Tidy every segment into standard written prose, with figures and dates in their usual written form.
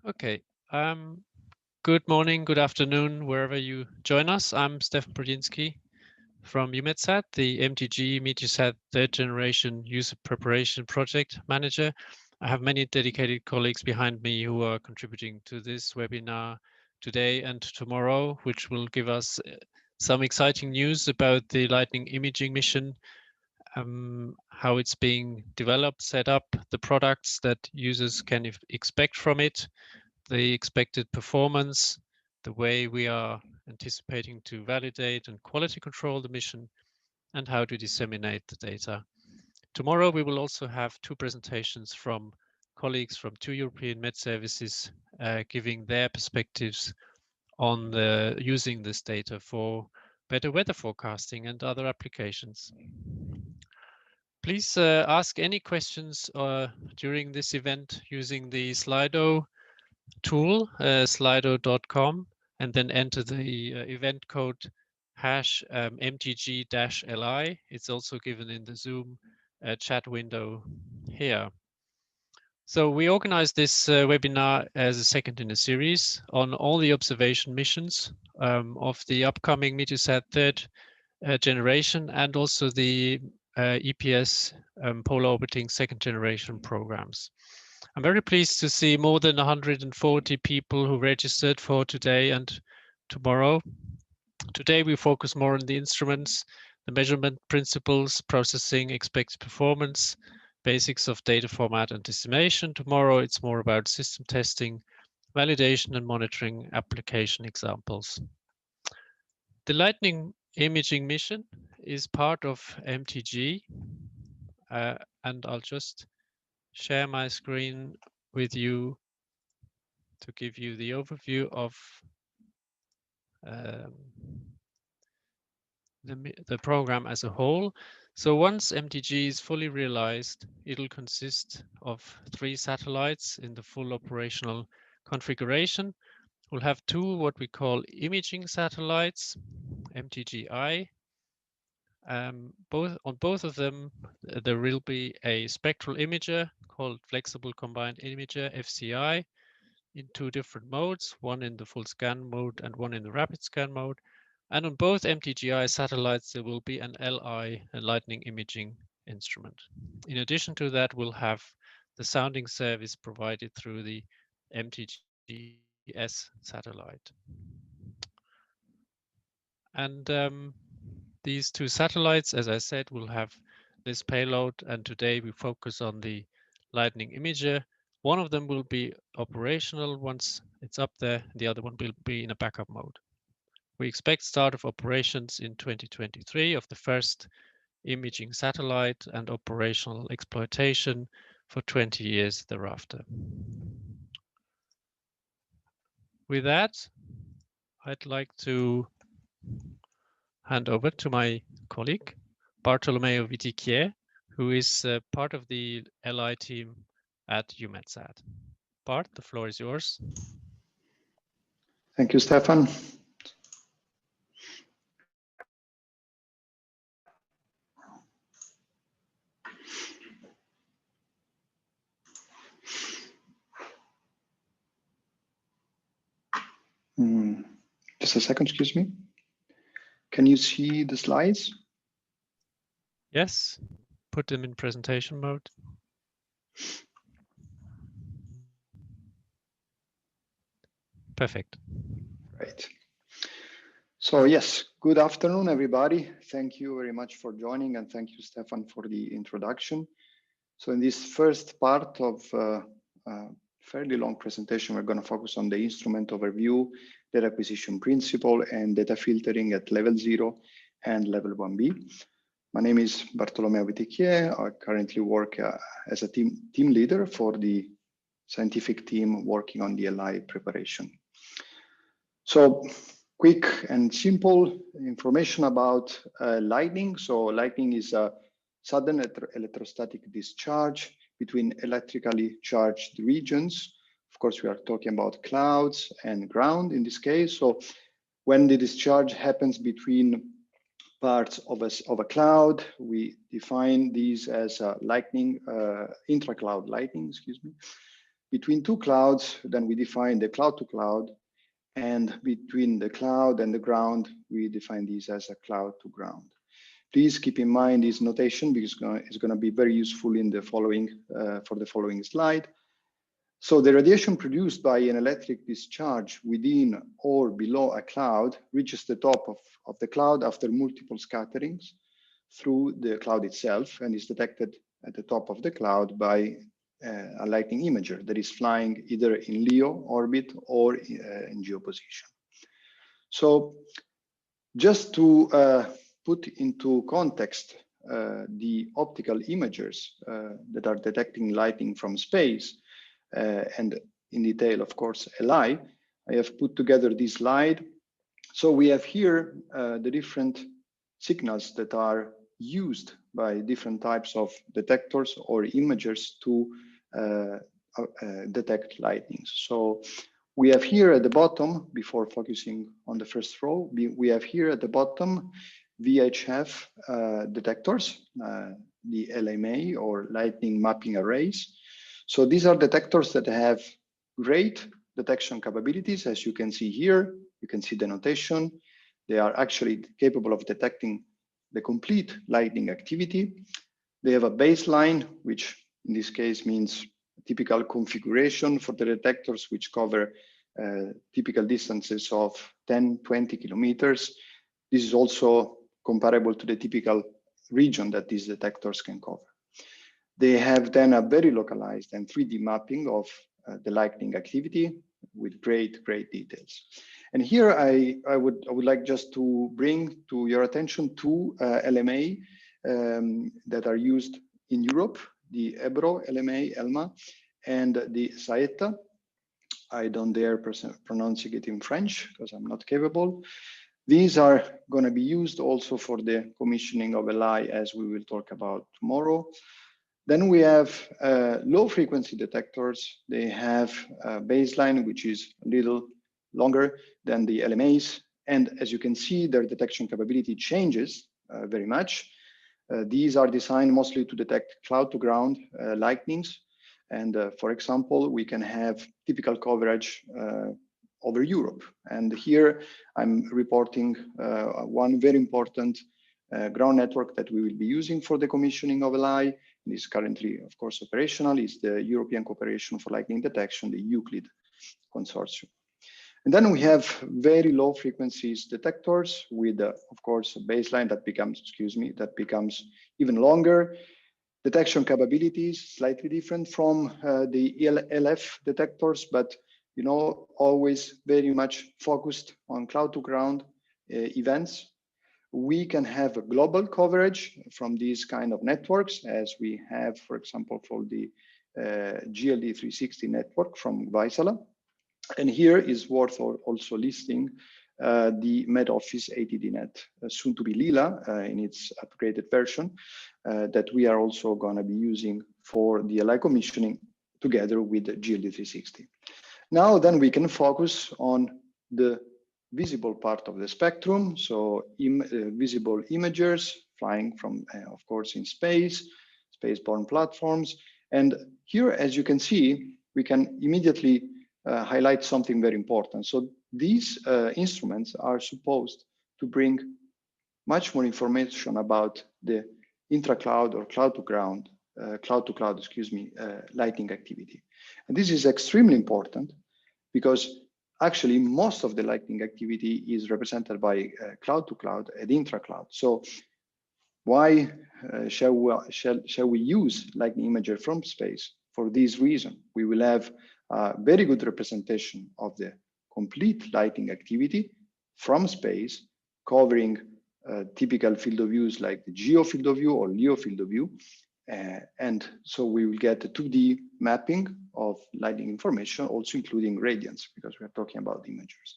Okay. Good morning, good afternoon, wherever you join us. I'm Stefan Brudzinski from EUMETSAT, the MTG MeteoSat third generation user preparation project manager. I have many dedicated colleagues behind me who are contributing to this webinar today and tomorrow, which will give us some exciting news about the Lightning imaging mission, how it's being developed, set up, the products that users can expect from it, the expected performance, the way we are anticipating to validate and quality control the mission, and how to disseminate the data. Tomorrow, we will also have two presentations from colleagues from two European Med services giving their perspectives on using this data for better weather forecasting and other applications. Please ask any questions during this event using the Slido tool, slido.com, and then enter the event code hash MTG-LI. It's also given in the Zoom chat window here. So we organized this webinar as a second in a series on all the observation missions of the upcoming MeteoSat third generation and also the EPS polar orbiting second generation programs. I'm very pleased to see more than 140 people who registered for today and tomorrow. Today we focus more on the instruments, the measurement principles, processing, expected performance, basics of data format and dissemination. Tomorrow it's more about system testing, validation and monitoring application examples. The Lightning imaging mission is part of MTG, and I'll just share my screen with you to give you the overview of the program as a whole. So once MTG is fully realized, it'll consist of 3 satellites in the full operational configuration. We'll have 2 what we call imaging satellites, MTG-I. On both of them, there will be a spectral imager called Flexible Combined Imager, FCI, in 2 different modes, one in the full scan mode and one in the rapid scan mode. And on both MTG-I satellites, there will be an LI, a lightning imaging instrument. In addition to that, we'll have the sounding service provided through the MTG-S satellite. And these 2 satellites, as I said, will have this payload. And today we focus on the lightning imager. One of them will be operational once it's up there. The other one will be in a backup mode. We expect start of operations in 2023 of the first imaging satellite and operational exploitation for 20 years thereafter. With that, I'd like to hand over to my colleague, Bartolomeo Vitichier, who is part of the LI team at EUMETSAT. Bart, the floor is yours. Thank you, Stefan. Just a second, excuse me. Can you see the slides? Yes, put them in presentation mode. Perfect. Great. So yes, good afternoon, everybody. Thank you very much for joining, and thank you, Stefan, for the introduction. So in this first part of a fairly long presentation, we're going to focus on the instrument overview, data acquisition principle, and data filtering at level 0 and level 1B. My name is Bartolomeo Vitichier. I currently work as a team leader for the scientific team working on the LI preparation. So quick and simple information about lightning. So lightning is a sudden electrostatic discharge between electrically charged regions. Of course, we are talking about clouds and ground in this case. So when the discharge happens between parts of a cloud, we define these as lightning, intra-cloud lightning, excuse me, between two clouds, then we define the cloud to cloud, and between the cloud and the ground, we define these as a cloud to ground. Please keep in mind this notation because it's going to be very useful in the following for the following slide. So the radiation produced by an electric discharge within or below a cloud reaches the top of the cloud after multiple scatterings through the cloud itself and is detected at the top of the cloud by a lightning imager that is flying either in LEO orbit or in geoposition. So just to put into context the optical imagers that are detecting lightning from space, and in detail, of course, LI, I have put together this slide. So we have here the different signals that are used by different types of detectors or imagers to detect lightnings. So we have here at the bottom, before focusing on the first row, we have here at the bottom VHF detectors, the LMA or lightning mapping arrays. So these are detectors that have great detection capabilities. As you can see here, you can see the notation. They are actually capable of detecting the complete lightning activity. They have a baseline, which in this case means typical configuration for the detectors, which cover typical distances of 10, 20 kilometers. This is also comparable to the typical region that these detectors can cover. They have then a very localized and 3D mapping of the lightning activity with great details. And here I would like just to bring to your attention two LMA that are used in Europe, the Ebro LMA, ELMA, and the Saetta. I don't dare pronounce it in French because I'm not capable. These are going to be used also for the commissioning of LI, as we will talk about tomorrow. Then we have low frequency detectors. They have a baseline, which is a little longer than the LMAs. And as you can see, their detection capability changes very much. These are designed mostly to detect cloud to ground lightnings. And for example, we can have typical coverage over Europe. And here I'm reporting one very important ground network that we will be using for the commissioning of LI. It is currently, of course, operational. It's the European Cooperation for Lightning Detection, the Euclid Consortium. And then we have very low frequencies detectors with, of course, a baseline that becomes even longer. Detection capabilities slightly different from the LF detectors, but always very much focused on cloud to ground events. We can have a global coverage from these kind of networks, as we have, for example, for the GLD 360 network from Vaisala. And here is worth also listing the Med Office ATDNet, soon to be Lila in its upgraded version, that we are also going to be using for the LI commissioning together with GLD 360. Now then we can focus on the visible part of the spectrum, so visible imagers flying from, of course, in space, spaceborne platforms. And here, as you can see, we can immediately highlight something very important. So these instruments are supposed to bring much more information about the intra-cloud or cloud to cloud, lightning activity. And this is extremely important because actually most of the lightning activity is represented by cloud to cloud and intra-cloud. So why shall we use lightning imager from space? For this reason, we will have a very good representation of the complete lightning activity from space, covering typical field of views like the geo field of view or LEO field of view. And so we will get a 2D mapping of lightning information, also including radiance, because we are talking about imagers.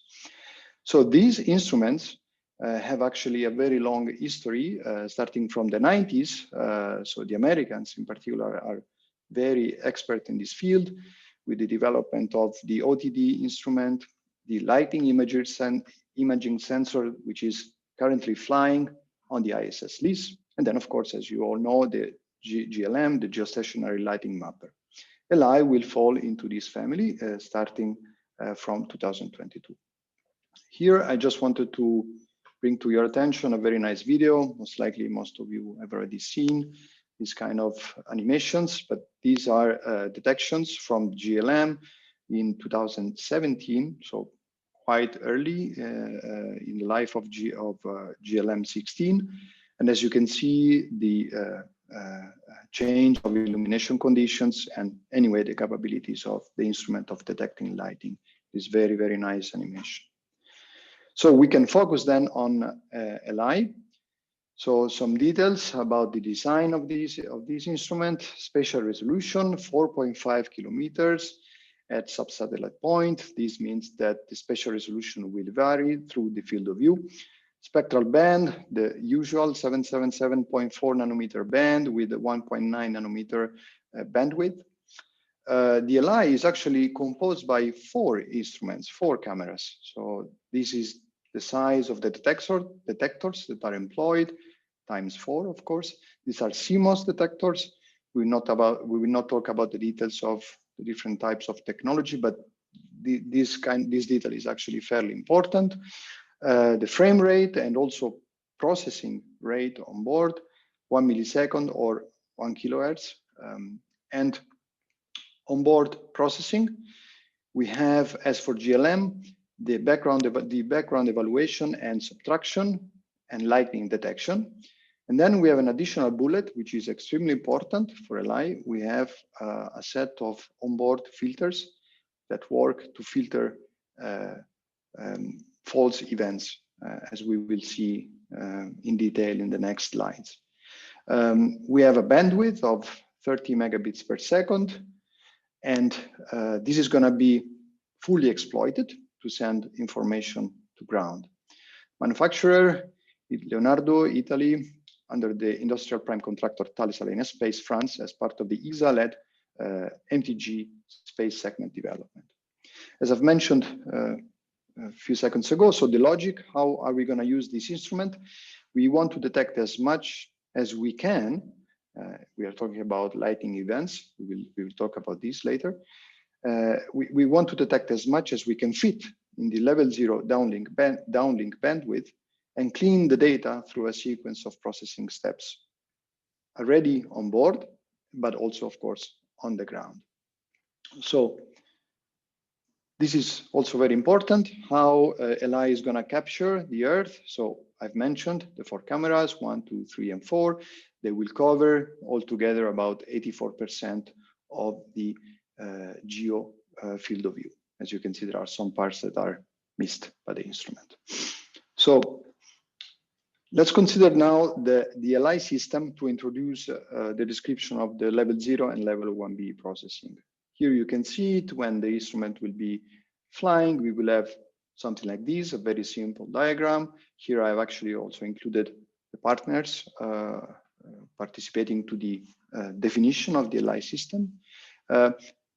So these instruments have actually a very long history, starting from the 90s. So the Americans in particular are very expert in this field with the development of the OTD instrument, the lighting imaging sensor, which is currently flying on the ISS LIS. And then, of course, as you all know, the GLM, the geostationary lighting mapper. LI will fall into this family starting from 2022. Here, I just wanted to bring to your attention a very nice video. Most likely, most of you have already seen these kind of animations, but these are detections from GLM in 2017, so quite early in the life of GLM 16. And as you can see, the change of illumination conditions and anyway, the capabilities of the instrument of detecting lighting is very, very nice animation. So we can focus then on LI. So some details about the design of this instrument: spatial resolution, 4.5 kilometers at subsatellite point. This means that the spatial resolution will vary through the field of view. Spectral band, the usual 777.4 nanometer band with 1.9 nanometer bandwidth. The LI is actually composed by 4 instruments, 4 cameras. So this is the size of the detectors that are employed, times 4, of course. These are CMOS detectors. We will not talk about the details of the different types of technology, but this detail is actually fairly important. The frame rate and also processing rate on board, 1 millisecond or 1 kilohertz. And onboard processing, we have, as for GLM, the background evaluation and subtraction and lightning detection. And then we have an additional bullet, which is extremely important for LI. We have a set of onboard filters that work to filter false events, as we will see in detail in the next slides. We have a bandwidth of 30 megabits per second, and this is going to be fully exploited to send information to ground. Manufacturer, Leonardo, Italy, under the industrial prime contractor Thales Alenia Space, France, as part of the ESA-led MTG space segment development. As I've mentioned a few seconds ago, so the logic, how are we going to use this instrument? We want to detect as much as we can. We are talking about lighting events. We will talk about this later. We want to detect as much as we can fit in the level 0 downlink bandwidth and clean the data through a sequence of processing steps, already on board, but also, of course, on the ground. So this is also very important, how LI is going to capture the Earth. So I've mentioned the 4 cameras, 1, 2, 3, and 4. They will cover altogether about 84% of the geo field of view. As you can see, there are some parts that are missed by the instrument. So let's consider now the LI system to introduce the description of the level 0 and level 1B processing. Here you can see it when the instrument will be flying. We will have something like this, a very simple diagram. Here I've actually also included the partners participating to the definition of the LI system.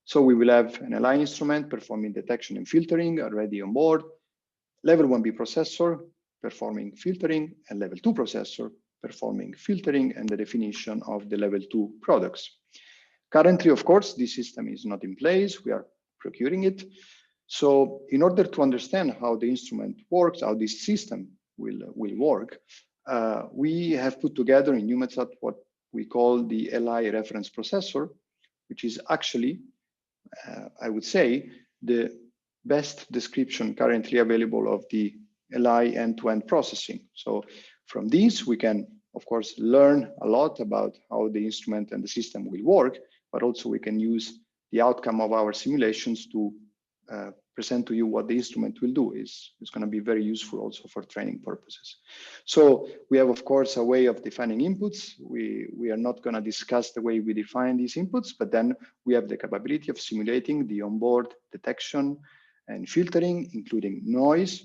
So we will have an LI instrument performing detection and filtering already on board, level 1B processor performing filtering, and level 2 processor performing filtering and the definition of the level 2 products. Currently, of course, this system is not in place. We are procuring it. So in order to understand how the instrument works, how this system will work, we have put together in EUMETSAT what we call the LI reference processor, which is actually, I would say, the best description currently available of the LI end-to-end processing. So from this, we can, of course, learn a lot about how the instrument and the system will work, but also we can use the outcome of our simulations to present to you what the instrument will do. It's going to be very useful also for training purposes. So we have, of course, a way of defining inputs. We are not going to discuss the way we define these inputs, but then we have the capability of simulating the onboard detection and filtering, including noise.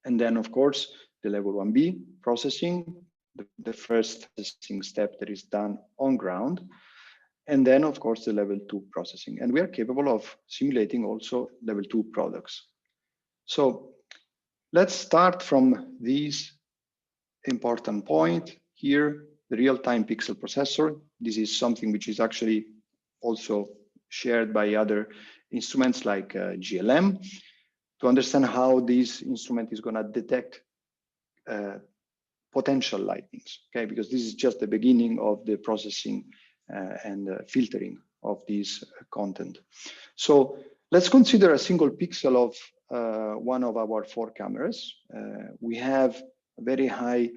And then, of course, the level 1B processing, the first processing step that is done on ground. And then, of course, the level 2 processing. And we are capable of simulating also level 2 products. So let's start from this important point here, the real-time pixel processor. This is something which is actually also shared by other instruments like GLM, to understand how this instrument is going to detect potential lightnings, okay? Because this is just the beginning of the processing and filtering of this content. So let's consider a single pixel of one of our 4 cameras. We have a very high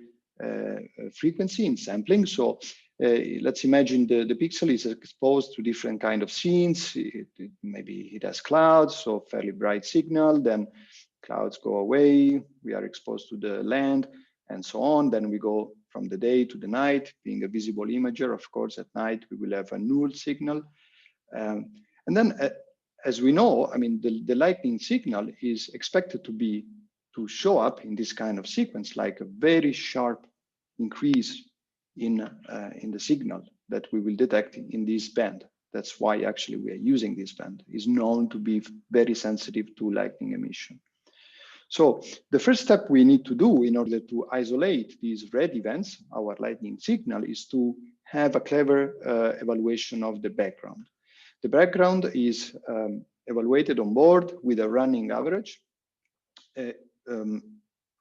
frequency in sampling. So let's imagine the pixel is exposed to different kind of scenes. Maybe it has clouds, so fairly bright signal, then clouds go away, we are exposed to the land, and so on. Then we go from the day to the night, being a visible imager. Of course, at night, we will have a null signal. And then, as we know, I mean, the lightning signal is expected to show up in this kind of sequence, like a very sharp increase in the signal that we will detect in this band. That's why actually we are using this band. It's known to be very sensitive to lightning emission. So the first step we need to do in order to isolate these red events, our lightning signal, is to have a clever evaluation of the background. The background is evaluated on board with a running average.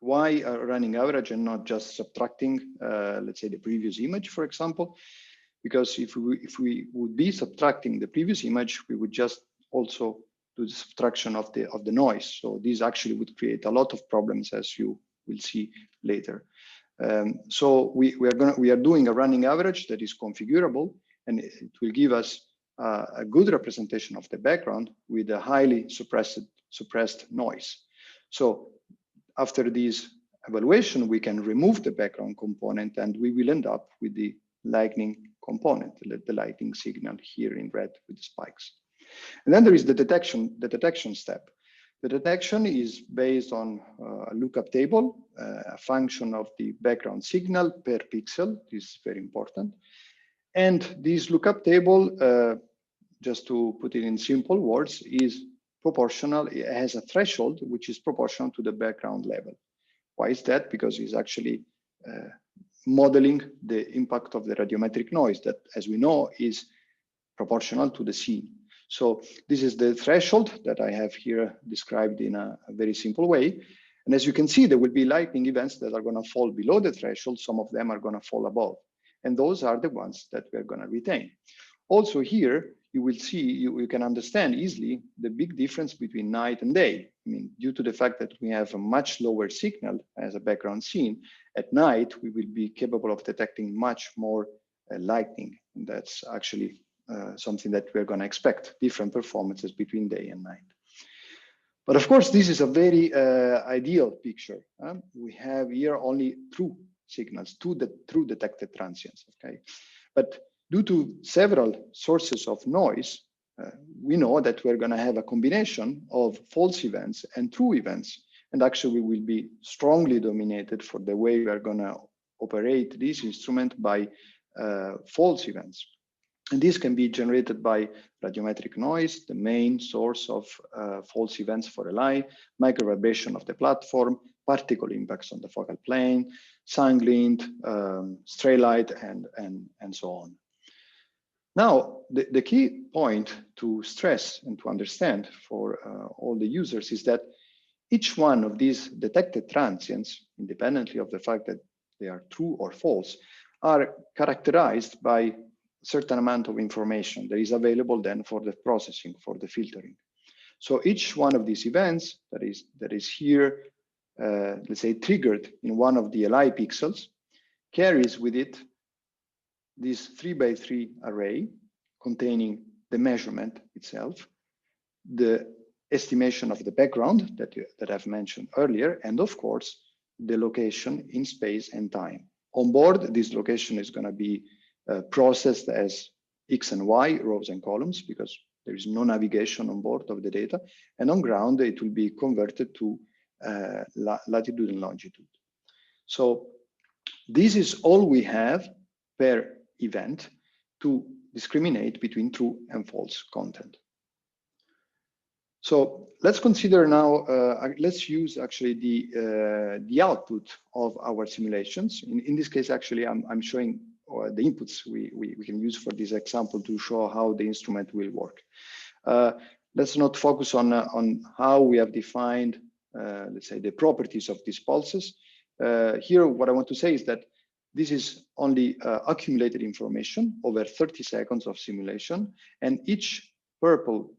Why a running average and not just subtracting, let's say, the previous image, for example? Because if we would be subtracting the previous image, we would just also do the subtraction of the noise. So this actually would create a lot of problems, as you will see later. So we are doing a running average that is configurable, and it will give us a good representation of the background with a highly suppressed noise. So after this evaluation, we can remove the background component, and we will end up with the lightning component, the lightning signal here in red with the spikes. And then there is the detection step. The detection is based on a lookup table, a function of the background signal per pixel. This is very important. And this lookup table, just to put it in simple words, is proportional. It has a threshold which is proportional to the background level. Why is that? Because it's actually modeling the impact of the radiometric noise that, as we know, is proportional to the scene. So this is the threshold that I have here described in a very simple way. And as you can see, there will be lightning events that are going to fall below the threshold. Some of them are going to fall above. And those are the ones that we're going to retain. Also here, you will see, you can understand easily the big difference between night and day. I mean, due to the fact that we have a much lower signal as a background scene, at night, we will be capable of detecting much more lightning. And that's actually something that we're going to expect, different performances between day and night. But of course, this is a very ideal picture. We have here only true signals, true detected transients, okay? But due to several sources of noise, we know that we're going to have a combination of false events and true events. And actually, we will be strongly dominated for the way we are going to operate this instrument by false events. And this can be generated by radiometric noise, the main source of false events for LI, microvibration of the platform, particle impacts on the focal plane, sun glint, stray light, and so on. Now, the key point to stress and to understand for all the users is that each one of these detected transients, independently of the fact that they are true or false, are characterized by certain amount of information that is available then for the processing, for the filtering. So each one of these events that is here, let's say, triggered in one of the LI pixels, carries with it this 3x3 array containing the measurement itself, the estimation of the background that I've mentioned earlier, and of course, the location in space and time. On board, this location is going to be processed as X and Y, rows and columns, because there is no navigation on board of the data. And on ground, it will be converted to latitude and longitude. So this is all we have per event to discriminate between true and false content. So let's consider now, let's use actually the output of our simulations. In this case, actually, I'm showing the inputs we can use for this example to show how the instrument will work. Let's not focus on how we have defined, let's say, the properties of these pulses. Here, what I want to say is that this is only accumulated information over 30 seconds of simulation, and each purple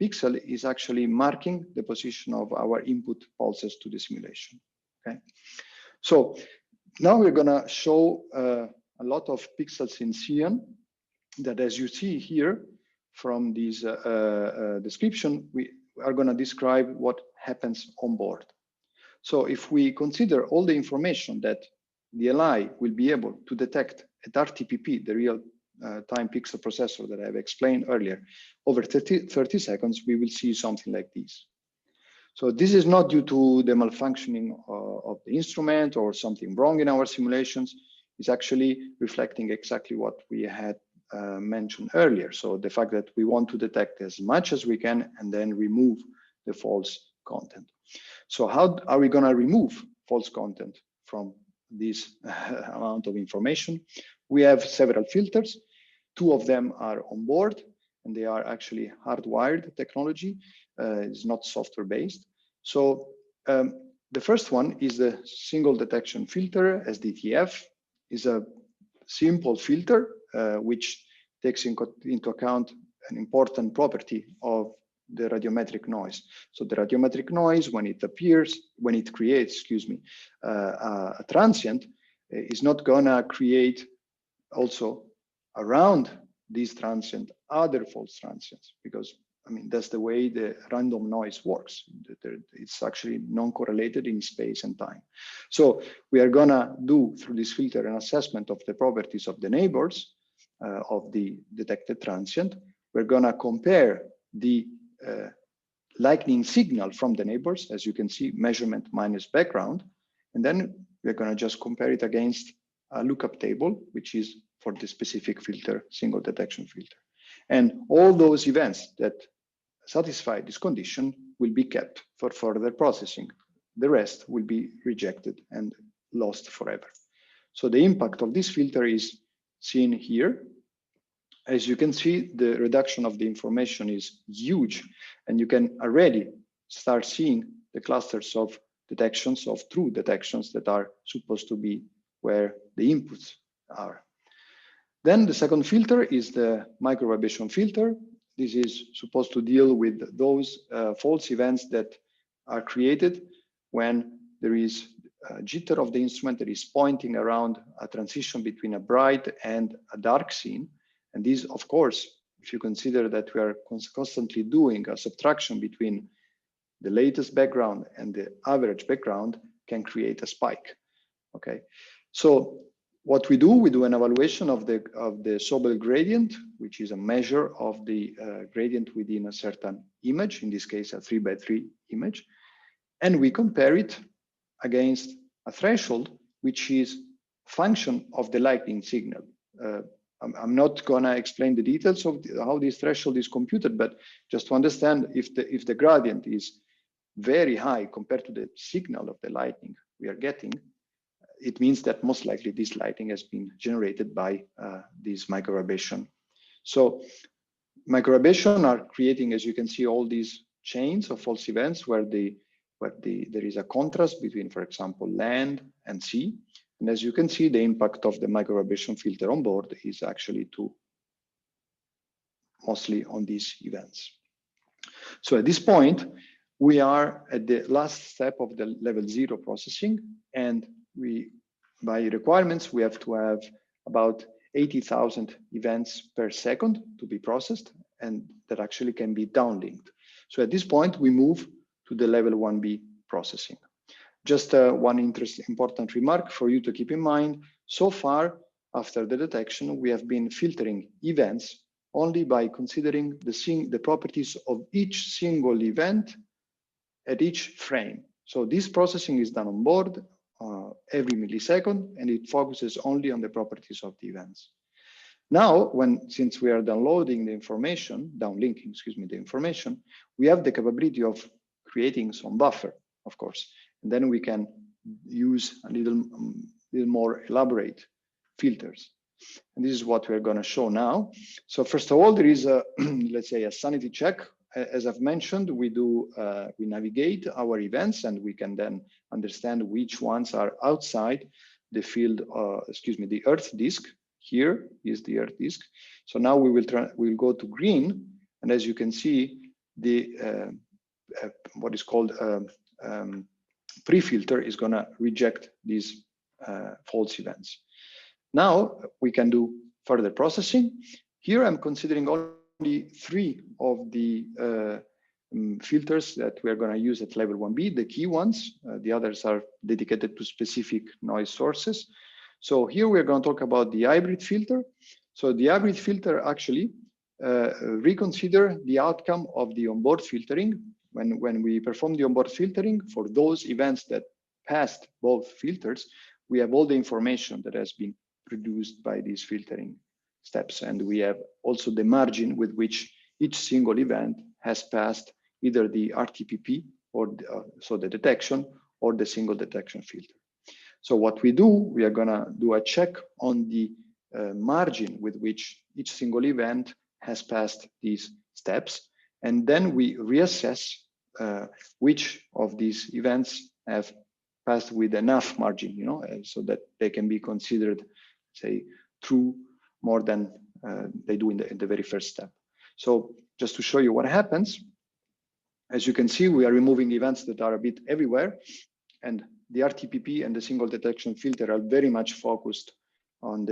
pixel is actually marking the position of our input pulses to the simulation. Okay, so now we're going to show a lot of pixels in cyan that, as you see here from this description, we are going to describe what happens on board. So if we consider all the information that the LI will be able to detect at RTPP, the real time pixel processor that I've explained earlier, over 30 seconds, we will see something like this. So this is not due to the malfunctioning of the instrument or something wrong in our simulations. It's actually reflecting exactly what we had mentioned earlier. So the fact that we want to detect as much as we can and then remove the false content. So how are we going to remove false content from this amount of information? We have several filters. Two of them are on board, and they are actually hardwired technology. It's not software based. So the first one is the single detection filter, SDTF. Is a simple filter which takes into account an important property of the radiometric noise. So the radiometric noise, when it appears, when it creates, excuse me, a transient, is not gonna create also around this transient other false transients, because I mean that's the way the random noise works. It's actually non-correlated in space and time. So we are gonna do through this filter an assessment of the properties of the neighbors of the detected transient. We're gonna compare the lightning signal from the neighbors, as you can see, measurement minus background, and then we're going to just compare it against a lookup table, which is for the specific filter, single detection filter. And all those events that satisfy this condition will be kept for further processing. The rest will be rejected and lost forever. So the impact of this filter is seen here. As you can see, the reduction of the information is huge, and you can already start seeing the clusters of detections, of true detections that are supposed to be where the inputs are. Then the second filter is the micro vibration filter. This is supposed to deal with those false events that are created when there is a jitter of the instrument that is pointing around a transition between a bright and a dark scene. And these, of course, if you consider that we are constantly doing a subtraction between the latest background and the average background, can create a spike. Okay, so what we do an evaluation of the Sobel gradient, which is a measure of the gradient within a certain image, in this case a 3x3 image, and we compare it against a threshold, which is function of the lightning signal. I'm not gonna explain the details of how this threshold is computed, but just to understand, if the gradient is very high compared to the signal of the lightning we are getting, it means that most likely this lighting has been generated by this microvibration. So microvibration are creating, as you can see, all these chains of false events where there is a contrast between, for example, land and sea. And as you can see, the impact of the microvibration filter on board is actually mostly on these events. So at this point, we are at the last step of the level 0 processing, and by requirements, we have to have about 80,000 events per second to be processed, and that actually can be downlinked. So at this point, we move to the level 1B processing. Just one important remark for you to keep in mind. So far, after the detection, we have been filtering events only by considering the properties of each single event at each frame. So this processing is done on board every millisecond, and it focuses only on the properties of the events. Now, since we are downloading the information, downlinking, excuse me, the information, we have the capability of creating some buffer, of course. And then we can use a little more elaborate filters. And this is what we're going to show now. So first of all, there is a, let's say, a sanity check. As I've mentioned, we navigate our events, and we can then understand which ones are outside the field, the Earth disk. Here is the Earth disk. So now we'll go to green, and as you can see, the what is called pre-filter is going to reject these false events. Now we can do further processing. Here I'm considering only 3 of the filters that we are going to use at level 1B, the key ones. The others are dedicated to specific noise sources. So here we're going to talk about the hybrid filter. So the hybrid filter actually reconsider the outcome of the onboard filtering. When we perform the onboard filtering for those events that passed both filters, we have all the information that has been produced by these filtering steps, and we have also the margin with which each single event has passed either the RTPP or the detection or the single detection filter. So what we do, we are going to do a check on the margin with which each single event has passed these steps, and then we reassess which of these events have passed with enough margin, so that they can be considered, say, true more than they do in the very first step. So just to show you what happens, as you can see, we are removing events that are a bit everywhere, and the RTPP and the single detection filter are very much focused on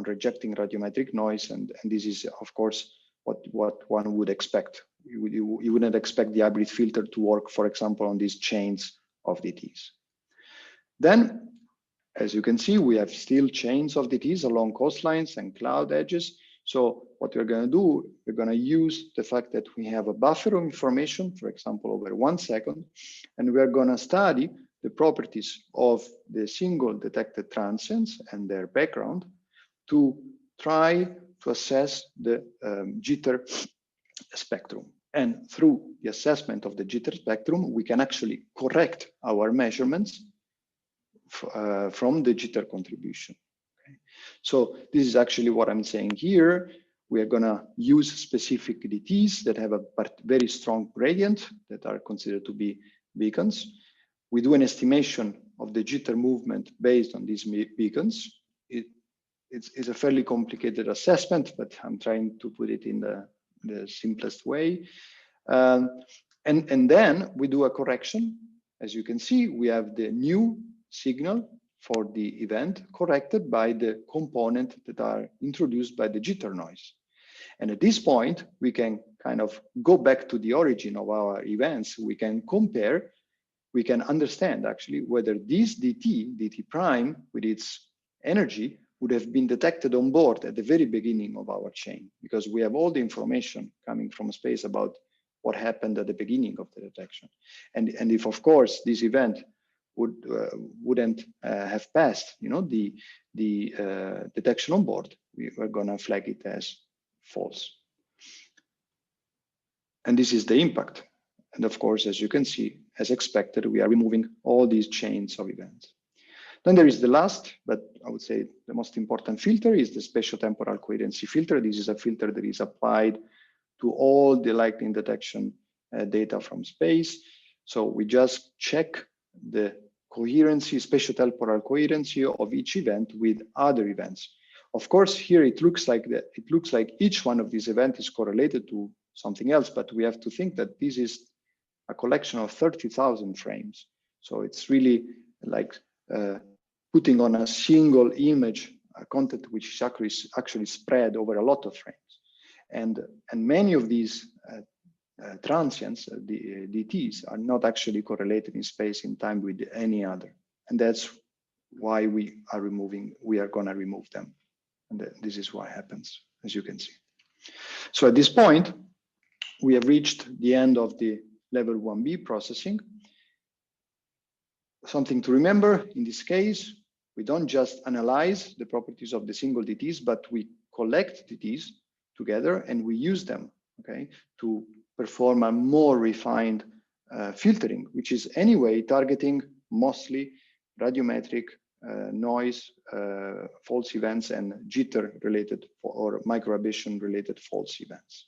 rejecting radiometric noise, and this is, of course, what one would expect. You wouldn't expect the hybrid filter to work, for example, on these chains of DTs. Then, as you can see, we have still chains of DTs along coastlines and cloud edges. So what we're going to do, we're going to use the fact that we have a buffer of information, for example, over 1 second, and we're going to study the properties of the single detected transients and their background to try to assess the jitter spectrum. And through the assessment of the jitter spectrum, we can actually correct our measurements from the jitter contribution. Okay. So this is actually what I'm saying here. We are going to use specific DTs that have a very strong gradient that are considered to be beacons. We do an estimation of the jitter movement based on these beacons. It's a fairly complicated assessment, but I'm trying to put it in the simplest way. And then we do a correction. As you can see, we have the new signal for the event corrected by the component that are introduced by the jitter noise. And at this point, we can kind of go back to the origin of our events. We can compare, we can understand actually whether this DT prime with its energy would have been detected on board at the very beginning of our chain, because we have all the information coming from space about what happened at the beginning of the detection. And if, of course, this event wouldn't have passed, the detection on board, we were going to flag it as false. And this is the impact. And of course, as you can see, as expected, we are removing all these chains of events. Then there is the last, but I would say the most important filter is the spatiotemporal coherency filter. This is a filter that is applied to all the lightning detection data from space. So we just check the coherency, spatiotemporal coherency of each event with other events. Of course, here it looks like each one of these events is correlated to something else, but we have to think that this is a collection of 30,000 frames. So it's really like putting on a single image a content which is actually spread over a lot of frames. And many of these transients, the DTs, are not actually correlated in space in time with any other. And that's why we are going to remove them. And this is what happens, as you can see. So at this point, we have reached the end of the level 1B processing. Something to remember in this case, we don't just analyze the properties of the single DTs, but we collect DTs together and we use them, okay, to perform a more refined filtering, which is anyway targeting mostly radiometric noise, false events, and jitter related or microaberration related false events.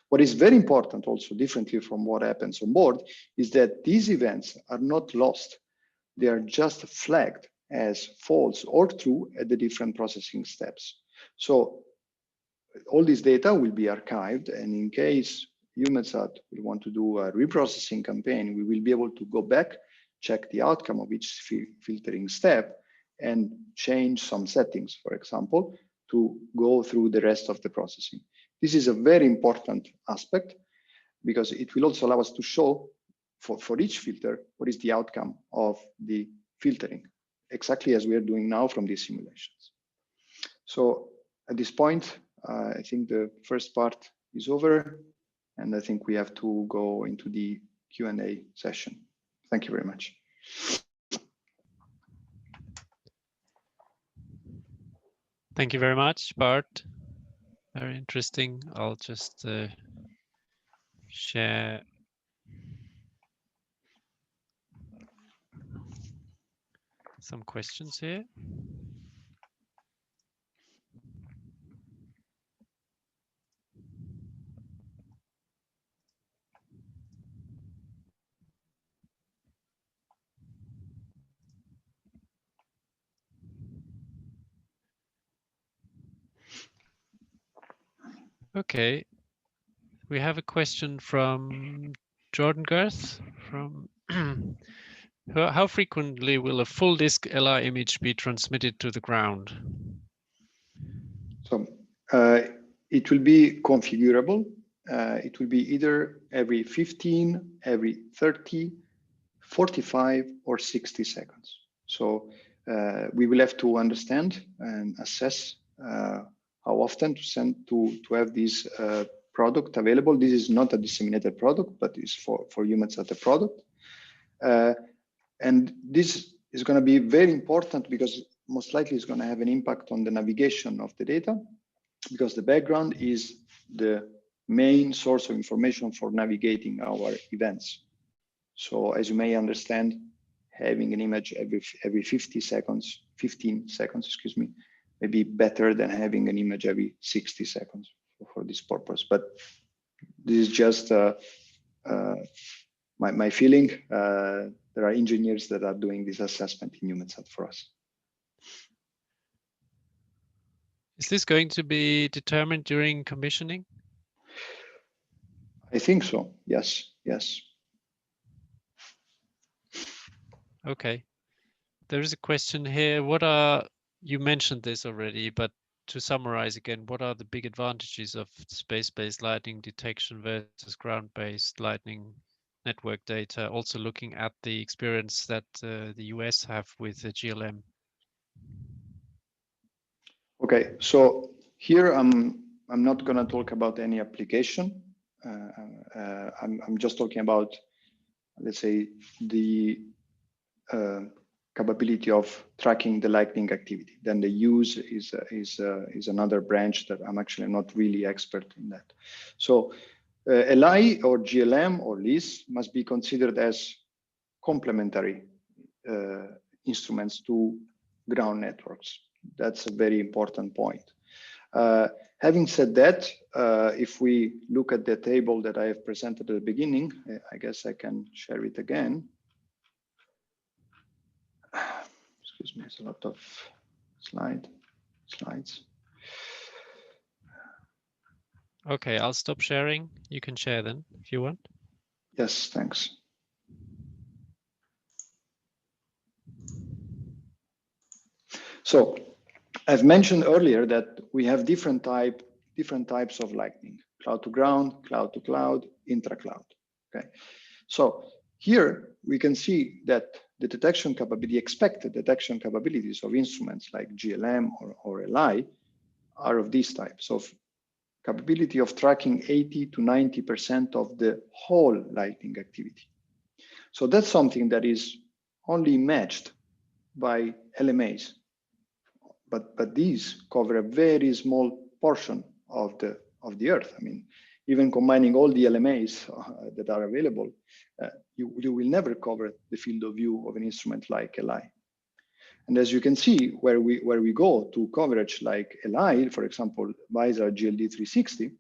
What is very important also, differently from what happens on board, is that these events are not lost. They are just flagged as false or true at the different processing steps. So all this data will be archived, and in case EUMETSAT will want to do a reprocessing campaign, we will be able to go back, check the outcome of each filtering step, and change some settings, for example, to go through the rest of the processing. This is a very important aspect because it will also allow us to show for each filter what is the outcome of the filtering, exactly as we are doing now from these simulations. So at this point, I think the first part is over, and I think we have to go into the Q&A session. Thank you very much. Thank you very much, Bart. Very interesting. I'll just share some questions here. Okay, we have a question from Jordan Girth from how frequently will a full disk LI image be transmitted to the ground? So it will be configurable. It will be either every 15, every 30, 45, or 60 seconds. So we will have to understand and assess how often to send to have this product available. This is not a disseminated product, but is for EUMETSAT a product. And this is going to be very important because most likely it's going to have an impact on the navigation of the data, because the background is the main source of information for navigating our events. So as you may understand, having an image every 15 seconds, excuse me, may be better than having an image every 60 seconds for this purpose. But this is just my feeling. There are engineers that are doing this assessment in EUMETSAT for us. Is this going to be determined during commissioning? I think so. Yes. Okay. There is a question here. You mentioned this already, but to summarize again, what are the big advantages of space-based lightning detection versus ground-based lightning network data? Also looking at the experience that the US have with the GLM. Okay, so here I'm not going to talk about any application. I'm just talking about, let's say, the capability of tracking the lightning activity. Then the use is another branch that I'm actually not really expert in that. So LI or GLM or LIS must be considered as complementary instruments to ground networks. That's a very important point. Having said that, if we look at the table that I have presented at the beginning, I guess I can share it again. Excuse me, it's a lot of slides. Okay, I'll stop sharing. You can share then if you want. Yes, thanks. So I've mentioned earlier that we have different types of lightning: cloud to ground, cloud to cloud, intra-cloud. Okay, so here we can see that the detection capability, the expected detection capabilities of instruments like GLM or LI are of this type. So capability of tracking 80 to 90% of the whole lightning activity. So that's something that is only matched by LMAs. But these cover a very small portion of the Earth. I mean, even combining all the LMAs that are available, you will never cover the field of view of an instrument like LI. And as you can see, where we go to coverage like LI, for example, VISA GLD 360,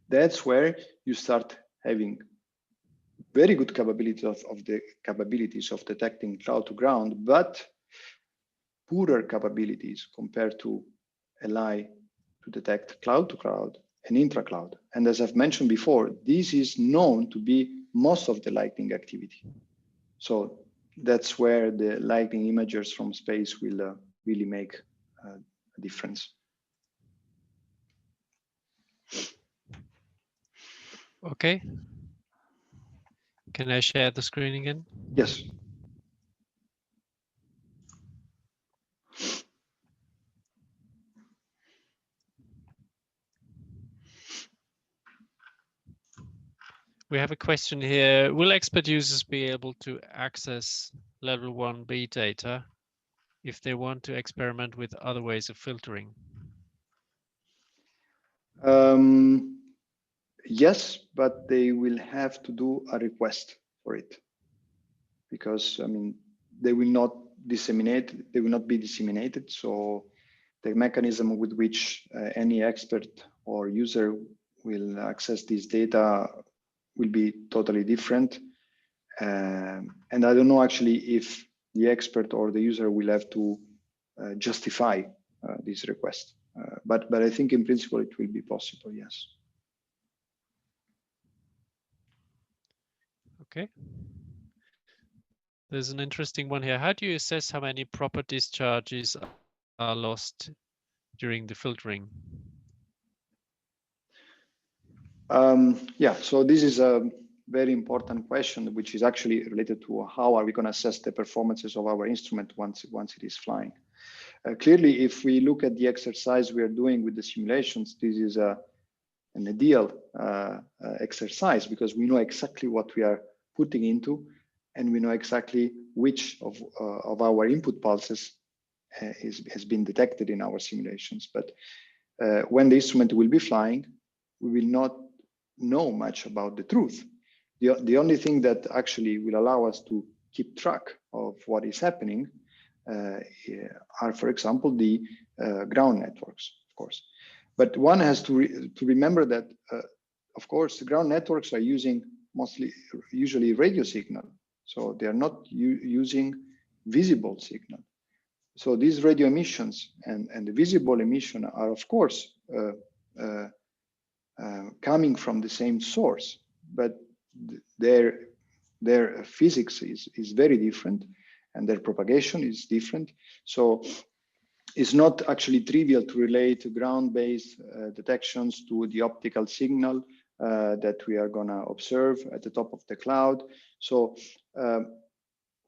that's where you start having very good capability of the capabilities of detecting cloud to ground, but poorer capabilities compared to LI to detect cloud to cloud and intra-cloud. And as I've mentioned before, this is known to be most of the lightning activity. So that's where the lightning imagers from space will really make a difference. Okay. Can I share the screen again? Yes. We have a question here. Will expert users be able to access level 1B data if they want to experiment with other ways of filtering? Yes, but they will have to do a request for it, because I mean they will not disseminate. They will not be disseminated. So the mechanism with which any expert or user will access this data will be totally different. And I don't know actually if the expert or the user will have to justify this request. But I think in principle it will be possible, yes. Okay. There's an interesting one here. How do you assess how many proper discharges are lost during the filtering? Yeah, so this is a very important question, which is actually related to how are we going to assess the performances of our instrument once it is flying. Clearly, if we look at the exercise we are doing with the simulations, this is an ideal exercise, because we know exactly what we are putting into, and we know exactly which of our input pulses has been detected in our simulations. But when the instrument will be flying, we will not know much about the truth. The only thing that actually will allow us to keep track of what is happening are, for example, the ground networks, of course. But one has to remember that, of course, the ground networks are using usually radio signal. So they are not using visible signal. So these radio emissions and the visible emission are, of course, coming from the same source, but their physics is very different, and their propagation is different. So it's not actually trivial to relate ground-based detections to the optical signal that we are going to observe at the top of the cloud. So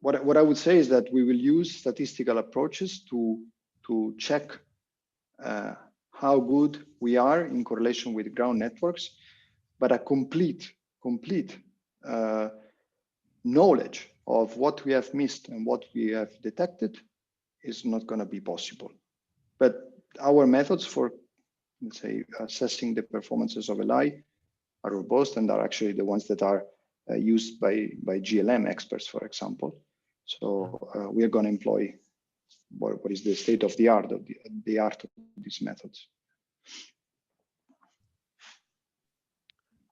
what I would say is that we will use statistical approaches to check how good we are in correlation with ground networks, but a complete knowledge of what we have missed and what we have detected is not going to be possible. But our methods for, let's say, assessing the performances of LI are robust, and are actually the ones that are used by GLM experts, for example. So we are going to employ what is the state of the art of these methods.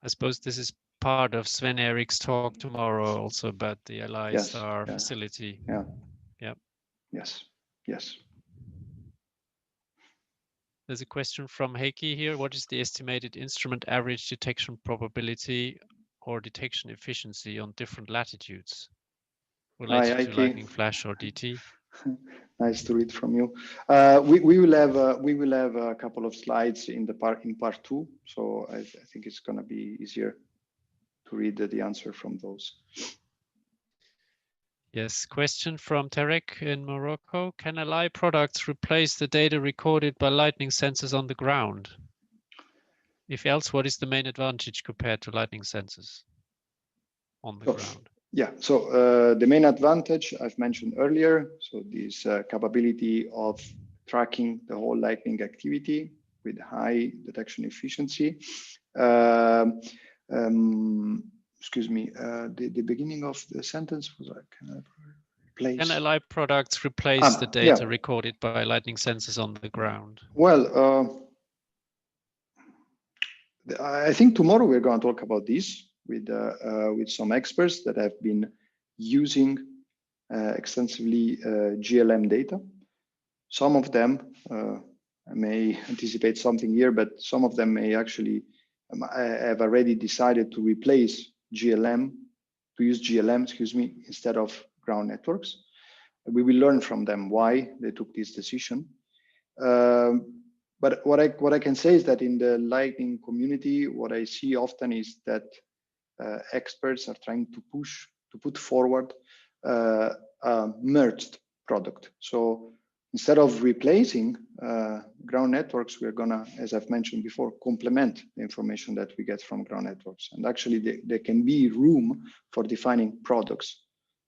I suppose this is part of Sven Erik's talk tomorrow, also about the LI Star facility. Yeah. Yep. Yes. There's a question from Heikki here. What is the estimated instrument average detection probability or detection efficiency on different latitudes related to lightning flash or DT? Nice to read from you. We will have a couple of slides in part 2. So I think it's going to be easier to read the answer from those. Yes, question from Tarek in Morocco. Can LI products replace the data recorded by lightning sensors on the ground? If else, what is the main advantage compared to lightning sensors on the ground? Yeah, so the main advantage I've mentioned earlier, so this capability of tracking the whole lightning activity with high detection efficiency. Excuse me, the beginning of the sentence was like, replace. Can Ally products replace the data yeah. recorded by lightning sensors on the ground? Well, I think tomorrow we're going to talk about this with some experts that have been using extensively GLM data. Some of them, I may anticipate something here, but some of them may actually have already decided to replace GLM, to use GLM, excuse me, instead of ground networks. We will learn from them why they took this decision. But what I can say is that in the Lightning community, what I see often is that experts are trying to put forward a merged product. So instead of replacing ground networks, we're gonna, as I've mentioned before, complement the information that we get from ground networks. And actually, there can be room for defining products,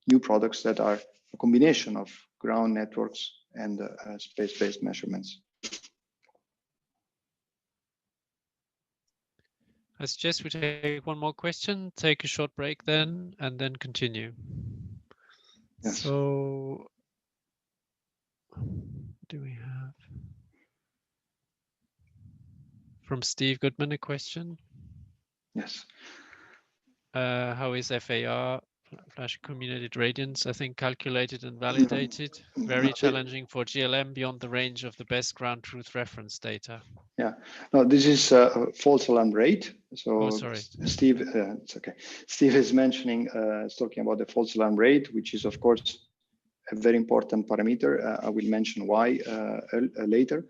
new products that are a combination of ground networks and space-based measurements. I suggest we take one more question, take a short break then, and then continue. Yes. So, do we have from Steve Goodman a question? Yes. How is FAR, flash accumulated radiance, I think calculated and validated? Very challenging for GLM beyond the range of the best ground truth reference data. Yeah, no, this is false alarm rate. So sorry. Steve, it's okay. Steve is mentioning, is talking about the false alarm rate, which is of course a very important parameter. I will mention why later.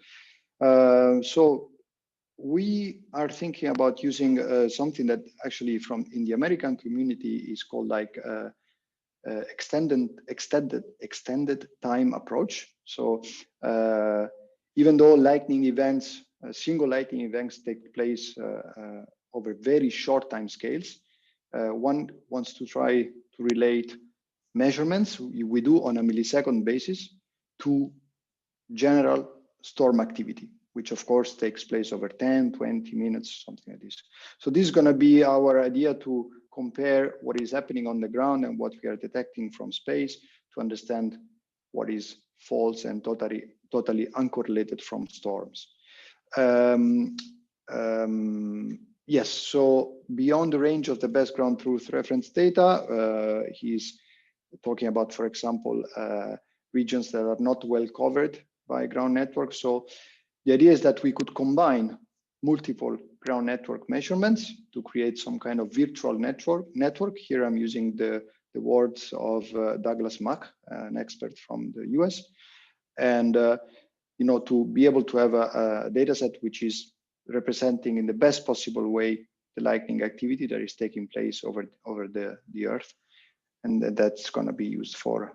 So we are thinking about using something that actually from in the American community is called like extended time approach. So even though lightning events, single lightning events take place over very short time scales, one wants to try to relate measurements we do on a millisecond basis to general storm activity, which of course takes place over 10, 20 minutes, something like this. So this is going to be our idea to compare what is happening on the ground and what we are detecting from space to understand what is false and totally uncorrelated from storms. Yes, so beyond the range of the best ground truth reference data, he's talking about, for example, regions that are not well covered by ground networks. So the idea is that we could combine multiple ground network measurements to create some kind of virtual network. Here I'm using the words of Douglas Mack, an expert from the US. And you know, to be able to have a data set which is representing in the best possible way the lightning activity that is taking place over the Earth. And that's going to be used for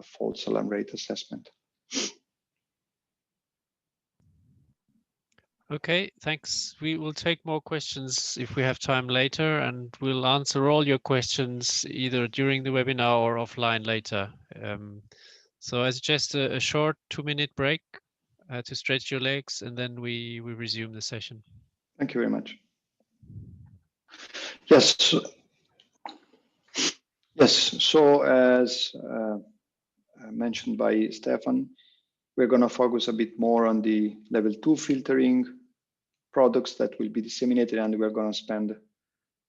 false alarm rate assessment. Okay, thanks. We will take more questions if we have time later, and we'll answer all your questions either during the webinar or offline later. So I suggest a short 2-minute break to stretch your legs, and then we resume the session. Thank you very much. Yes. Yes. So as mentioned by Stefan, we're going to focus a bit more on the level 2 filtering products that will be disseminated, and we're going to spend a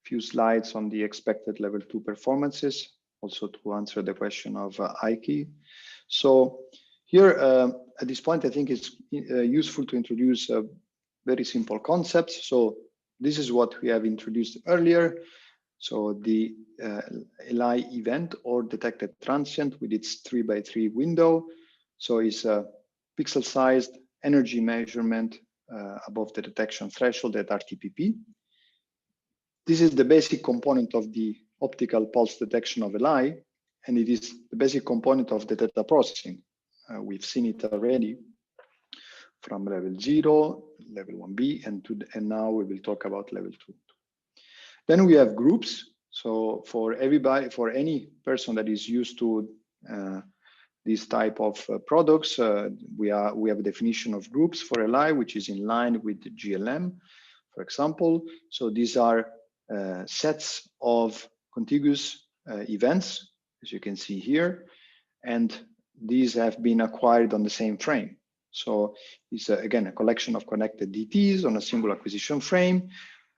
few slides on the expected level 2 performances, also to answer the question of Ike. So here at this point, I think it's useful to introduce very simple concepts. So this is what we have introduced earlier. So the LI event or detected transient with its 3x3 window. So it's a pixel-sized energy measurement above the detection threshold at RTPP. This is the basic component of the optical pulse detection of LI, and it is the basic component of the data processing. We've seen it already from level 0, level 1B, and now we will talk about level 2. Then we have groups. So for everybody, for any person that is used to this type of products, we have a definition of groups for LI, which is in line with the GLM, for example. So these are sets of contiguous events, as you can see here. and these have been acquired on the same frame. So it's again a collection of connected DTs on a single acquisition frame.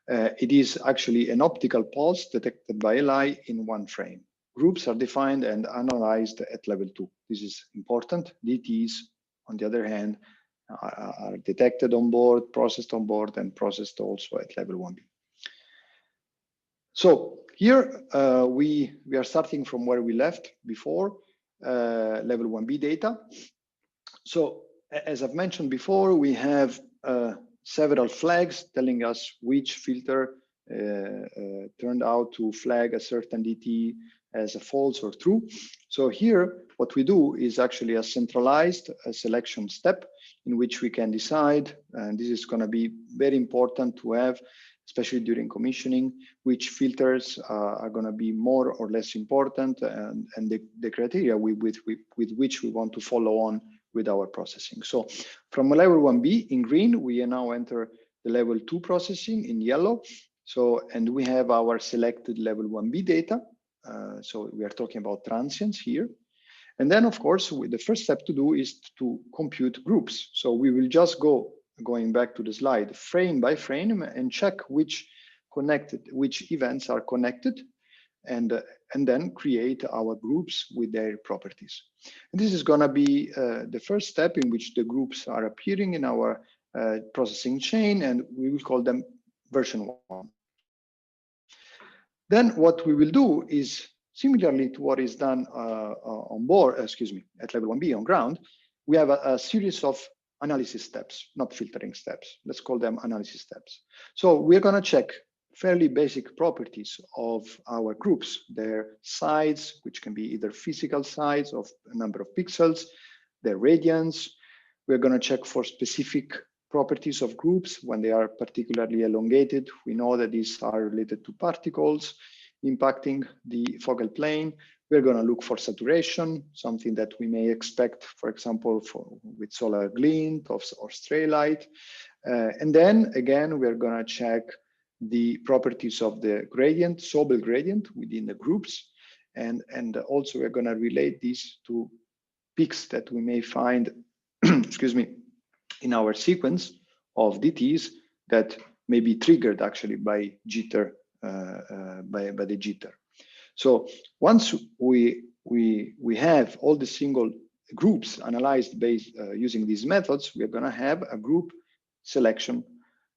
It is actually an optical pulse detected by LI in one frame. Groups are defined and analyzed at level 2. This is important. DTs, on the other hand, are detected on board, processed on board, and processed also at level 1B. So here we are starting from where we left before, level 1B data. So as I've mentioned before, we have several flags telling us which filter turned out to flag a certain DT as a false or true. So here, what we do is actually a centralized selection step in which we can decide, and this is going to be very important to have, especially during commissioning, which filters are going to be more or less important, and the criteria with which we want to follow on with our processing. So from level 1B in green, we now enter the level 2 processing in yellow. So, and we have our selected level 1B data. So we are talking about transients here. And then, of course, the first step to do is to compute groups. So we will just going back to the slide, frame by frame, and check which events are connected, and then create our groups with their properties. And this is going to be the first step in which the groups are appearing in our processing chain, and we will call them version 1. Then what we will do is, similarly to what is done on board, at level 1B on ground, we have a series of analysis steps, not filtering steps. Let's call them analysis steps. So we're going to check fairly basic properties of our groups, their size, which can be either physical size of a number of pixels, their radiance. We're going to check for specific properties of groups when they are particularly elongated. We know that these are related to particles impacting the focal plane. We're going to look for saturation, something that we may expect, for example, with solar glint or stray light. And then again, we're going to check the properties of the gradient, Sobel gradient within the groups. And also we're going to relate these to peaks that we may find, in our sequence of DTs that may be triggered actually by jitter, by the jitter. So once we have all the single groups analyzed based using these methods, we're going to have a group selection,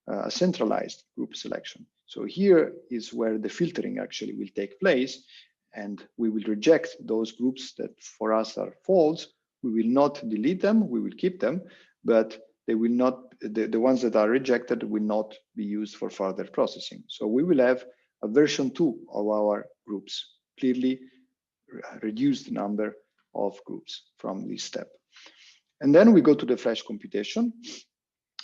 a centralized group selection. So here is where the filtering actually will take place, and we will reject those groups that for us are false. We will not delete them, we will keep them, but they will not, the ones that are rejected will not be used for further processing. So we will have a version 2 of our groups, clearly reduced number of groups from this step. And then we go to the flash computation.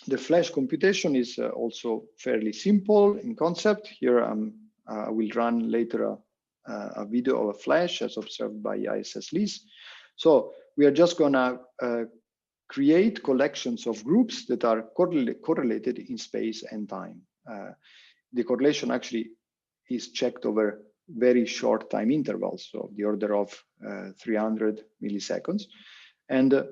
The flash computation is also fairly simple in concept. Here I will run later a video of a flash as observed by ISS LIS. So we are just gonna create collections of groups that are correlated in space and time. The correlation actually is checked over very short time intervals, so the order of 300 milliseconds. And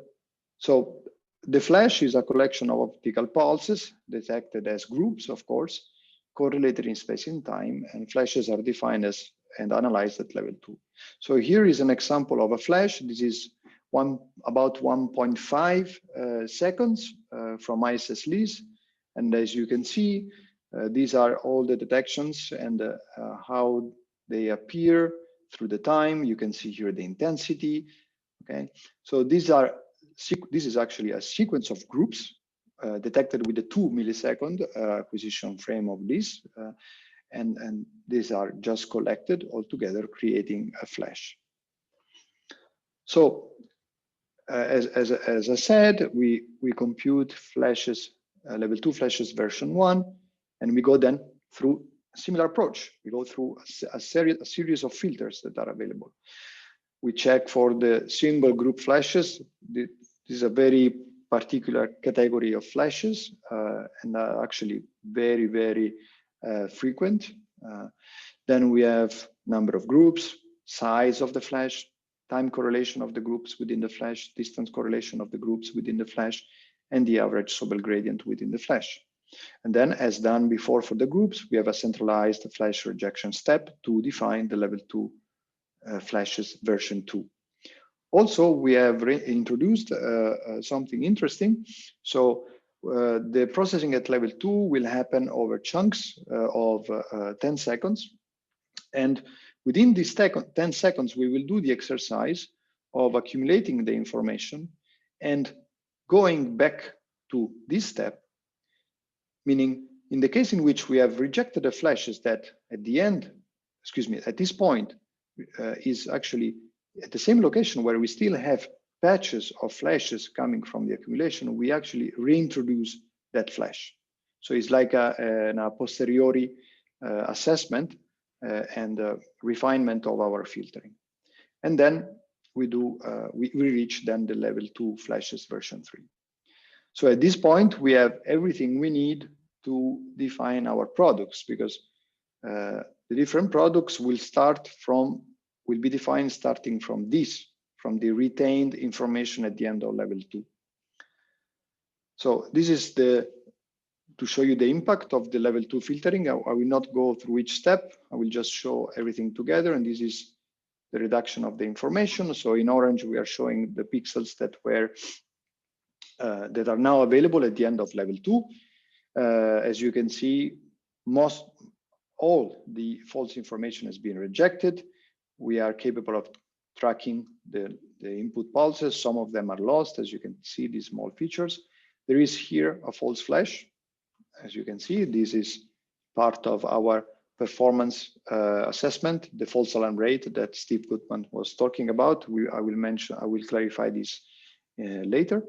so the flash is a collection of optical pulses detected as groups, of course, correlated in space and time, and flashes are defined as and analyzed at level 2. So here is an example of a flash. This is about 1.5 seconds from ISS LIS. And as you can see, these are all the detections and how they appear through the time. You can see here the intensity. Okay, so this is actually a sequence of groups detected with the 2 millisecond acquisition frame of LIS. And these are just collected all together, creating a flash. So as I said, we compute flashes, level 2 flashes version 1, and we go then through a similar approach. We go through a series of filters that are available. We check for the single group flashes. This is a very particular category of flashes and are actually very, very frequent. Then we have number of groups, size of the flash, time correlation of the groups within the flash, distance correlation of the groups within the flash, and the average Sobel gradient within the flash. And then, as done before for the groups, we have a centralized flash rejection step to define the level 2 flashes version 2. Also, we have introduced something interesting. So the processing at level 2 will happen over chunks of 10 seconds. And within these 10 seconds, we will do the exercise of accumulating the information and going back to this step, meaning in the case in which we have rejected the flashes that at the end, at this point, is actually at the same location where we still have patches of flashes coming from the accumulation, we actually reintroduce that flash. So it's like a posteriori assessment and refinement of our filtering. And then we reach then the level 2 flashes version 3. So at this point, we have everything we need to define our products, because the different products will be defined starting from the retained information at the end of level 2. So this is to show you the impact of the level 2 filtering. I will not go through each step. I will just show everything together. And this is the reduction of the information. So in orange, we are showing the pixels that are now available at the end of level 2. As you can see, all the false information has been rejected. We are capable of tracking the input pulses. Some of them are lost, as you can see, these small features. There is here a false flash. As you can see, this is part of our performance assessment, the false alarm rate that Steve Goodman was talking about. I will clarify this later.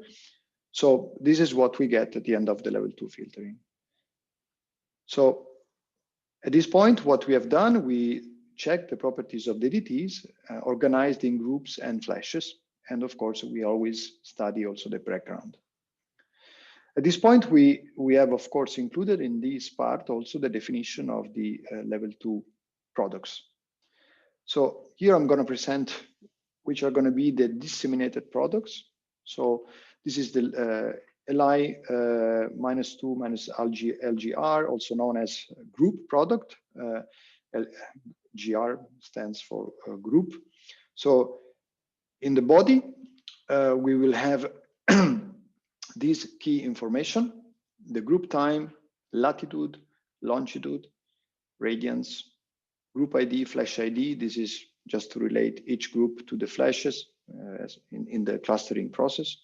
So this is what we get at the end of the level 2 filtering. So at this point, what we have done, we check the properties of the DTs organized in groups and flashes. And of course, we always study also the background. At this point, we have, of course, included in this part also the definition of the level 2 products. So here I'm going to present which are going to be the disseminated products. So this is the LI -2 minus LGR, also known as group product. GR stands for group. So in the body, we will have this key information: the group time, latitude, longitude, radiance, group ID, flash ID. This is just to relate each group to the flashes in the clustering process.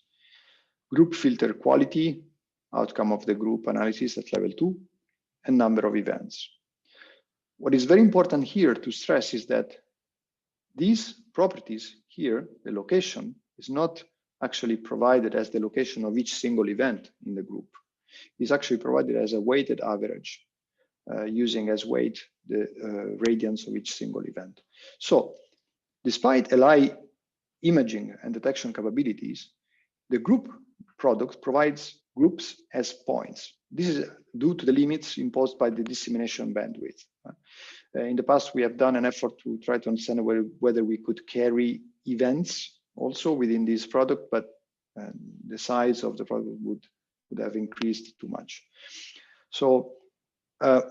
Group filter quality, outcome of the group analysis at level 2, and number of events. What is very important here to stress is that these properties here, the location, is not actually provided as the location of each single event in the group. It's actually provided as a weighted average, using as weight the radiance of each single event. So despite LI imaging and detection capabilities, the group product provides groups as points. This is due to the limits imposed by the dissemination bandwidth. In the past, we have done an effort to try to understand whether we could carry events also within this product, but the size of the product would have increased too much. So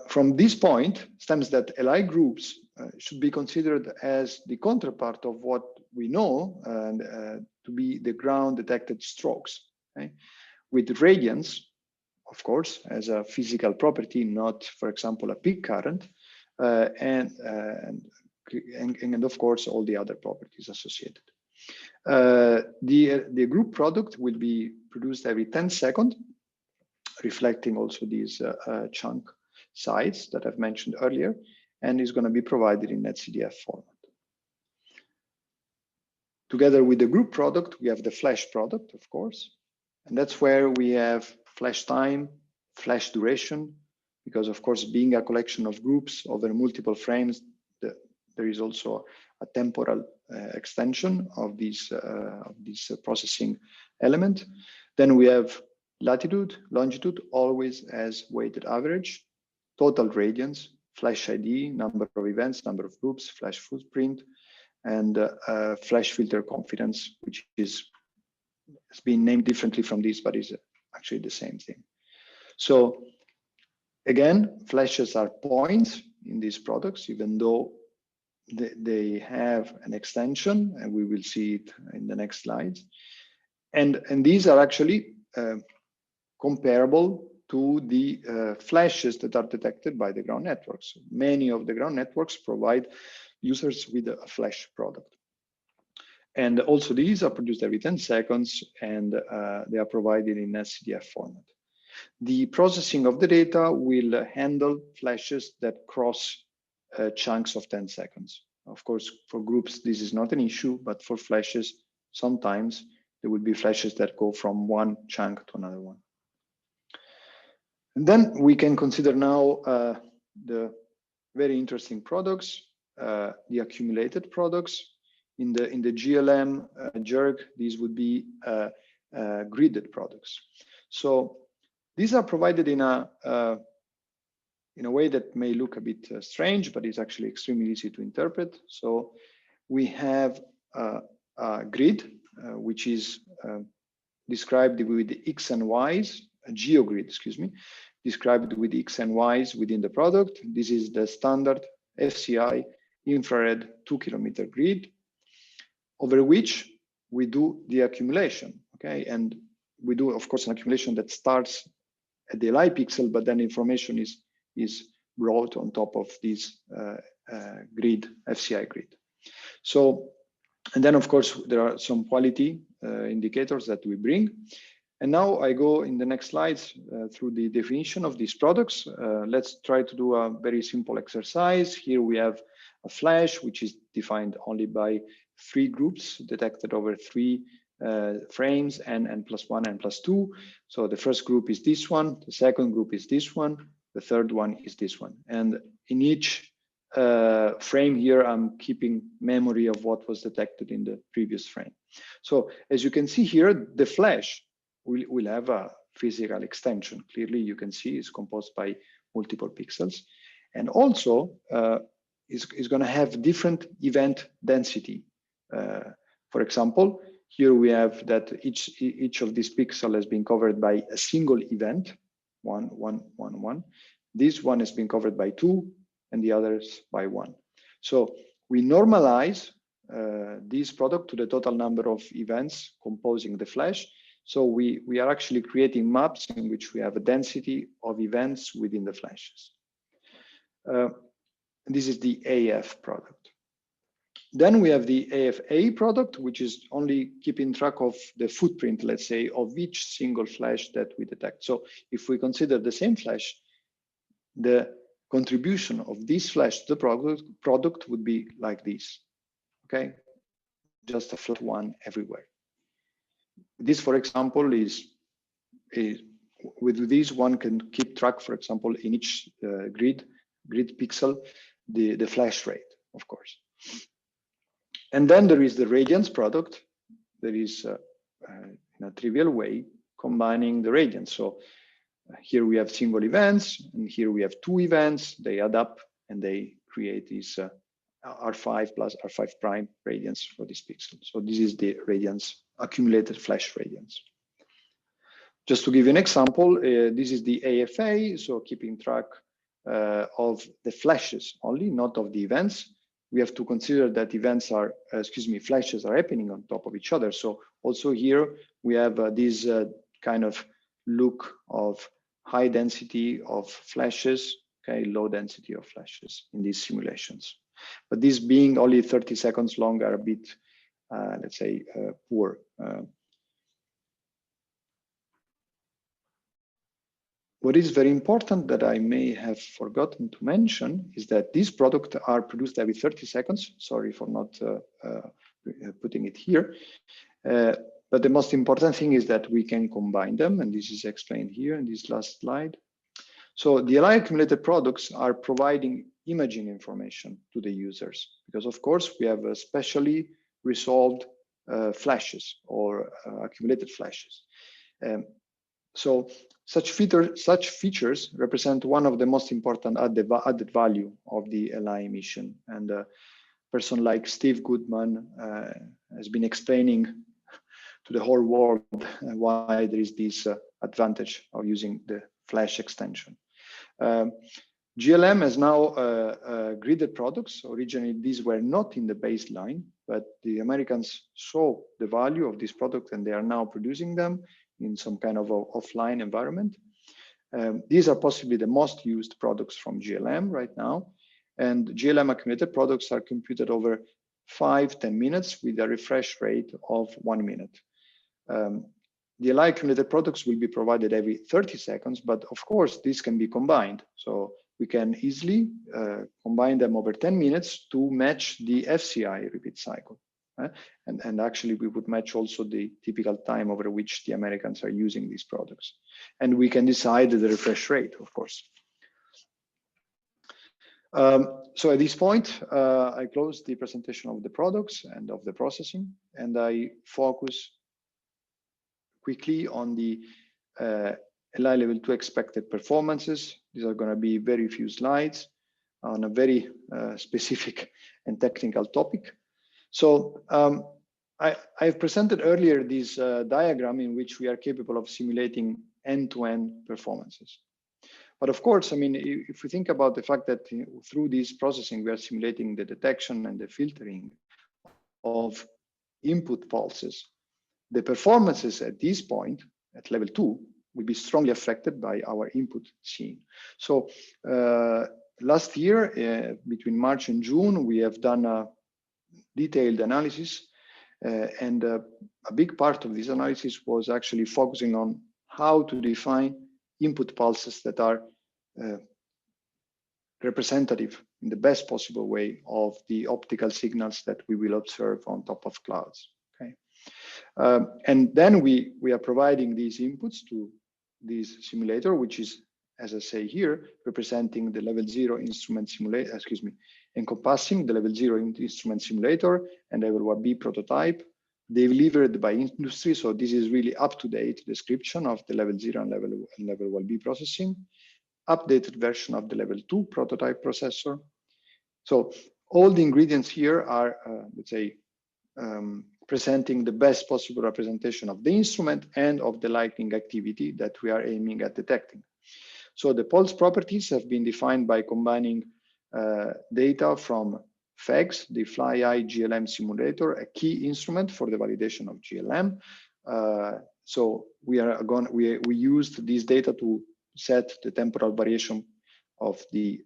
from this point stems that LI groups should be considered as the counterpart of what we know to be the ground detected strokes, okay? With radiance, of course, as a physical property, not, for example, a peak current, and of course, all the other properties associated. The group product will be produced every 10 seconds, reflecting also these chunk size that I've mentioned earlier, and is going to be provided in netCDF format. Together with the group product, we have the flash product, of course, and that's where we have flash time, flash duration, because of course, being a collection of groups over multiple frames, there is also a temporal extension of this processing element. Then we have latitude, longitude, always as weighted average, total radiance, flash ID, number of events, number of groups, flash footprint, and flash filter confidence, which has been named differently from this, but is actually the same thing. So again, flashes are points in these products, even though they have an extension, and we will see it in the next slides. And these are actually comparable to the flashes that are detected by the ground networks. Many of the ground networks provide users with a flash product. And also these are produced every 10 seconds, and they are provided in SCDF format. The processing of the data will handle flashes that cross chunks of 10 seconds. Of course, for groups, this is not an issue, but for flashes, sometimes there will be flashes that go from one chunk to another one. And then we can consider now the very interesting products, the accumulated products. In the GLM jerk, these would be gridded products. So these are provided in a way that may look a bit strange, but it's actually extremely easy to interpret. So we have a grid, which is described with the X and Y's, a geogrid, excuse me, described with X and Y's within the product. This is the standard FCI infrared 2-kilometer grid, over which we do the accumulation, okay? And we do, of course, an accumulation that starts at the LI pixel, but then information is brought on top of this grid, FCI grid. So, and then of course, there are some quality indicators that we bring. And now I go in the next slides through the definition of these products. Let's try to do a very simple exercise. Here we have a flash, which is defined only by 3 groups detected over 3 frames, n plus 1, n plus 2. So the first group is this one, the second group is this one, the third one is this one. And in each frame here, I'm keeping memory of what was detected in the previous frame. So as you can see here, the flash will have a physical extension. Clearly, you can see it's composed by multiple pixels. And also, is going to have different event density. For example, here we have that each of these pixels has been covered by a single event, 1, 1, 1, 1. This one has been covered by 2, and the others by 1. So we normalize this product to the total number of events composing the flash. So we are actually creating maps in which we have a density of events within the flashes. This is the AF product. Then we have the AFA product, which is only keeping track of the footprint, let's say, of each single flash that we detect. So if we consider the same flash, the contribution of this flash to the product would be like this, okay? Just a flat one everywhere. This, for example, is with this one can keep track, for example, in each grid pixel, the flash rate, of course. And then there is the radiance product that is, in a trivial way, combining the radiance. So here we have single events, and here we have 2 events. They add up, and they create this R5 plus R5 prime radiance for this pixel. So this is the radiance, accumulated flash radiance. Just to give you an example, this is the AFA, so keeping track of the flashes only, not of the events. We have to consider that events are, flashes are happening on top of each other. So also here we have this kind of look of high density of flashes, okay, low density of flashes in these simulations. But this being only 30 seconds long are a bit, let's say, poor. What is very important that I may have forgotten to mention is that these products are produced every 30 seconds. Sorry for not putting it here. But the most important thing is that we can combine them, and this is explained here in this last slide. So the LI accumulated products are providing imaging information to the users, because of course we have specially resolved flashes or accumulated flashes. So such features represent one of the most important added value of the LI emission. And person like Steve Goodman has been explaining to the whole world why there is this advantage of using the Flash extension. GLM has now gridded products. Originally, these were not in the baseline, but the Americans saw the value of this product and they are now producing them in some kind of a offline environment. These are possibly the most used products from GLM right now. And GLM accumulated products are computed over 5-10 minutes with a refresh rate of 1 minute. The LI accumulated products will be provided every 30 seconds, but of course, this can be combined. So we can easily combine them over 10 minutes to match the FCI repeat cycle. And actually, we would match also the typical time over which the Americans are using these products. And we can decide the refresh rate, of course. So at this point, I close the presentation of the products and of the processing, and I focus quickly on the LI level 2 expected performances. These are going to be very few slides on a very specific and technical topic. So I've presented earlier this diagram in which we are capable of simulating end-to-end performances. But of course, I mean, if we think about the fact that through this processing, we are simulating the detection and the filtering of input pulses, the performances at this point, at level 2, will be strongly affected by our input scene. So last year, between March and June, we have done a detailed analysis, and a big part of this analysis was actually focusing on how to define input pulses that are representative in the best possible way of the optical signals that we will observe on top of clouds. Okay, and then we are providing these inputs to this simulator, which is, as I say here, representing the level 0 instrument simulator, encompassing the level 0 instrument simulator and level 1B prototype delivered by industry. So this is really up-to-date description of the level 0 and level 1B processing, updated version of the level 2 prototype processor. So all the ingredients here are, let's say, presenting the best possible representation of the instrument and of the lightning activity that we are aiming at detecting. So the pulse properties have been defined by combining data from FEGS, the Fly-Eye GLM simulator, a key instrument for the validation of GLM. So we used this data to set the temporal variation of the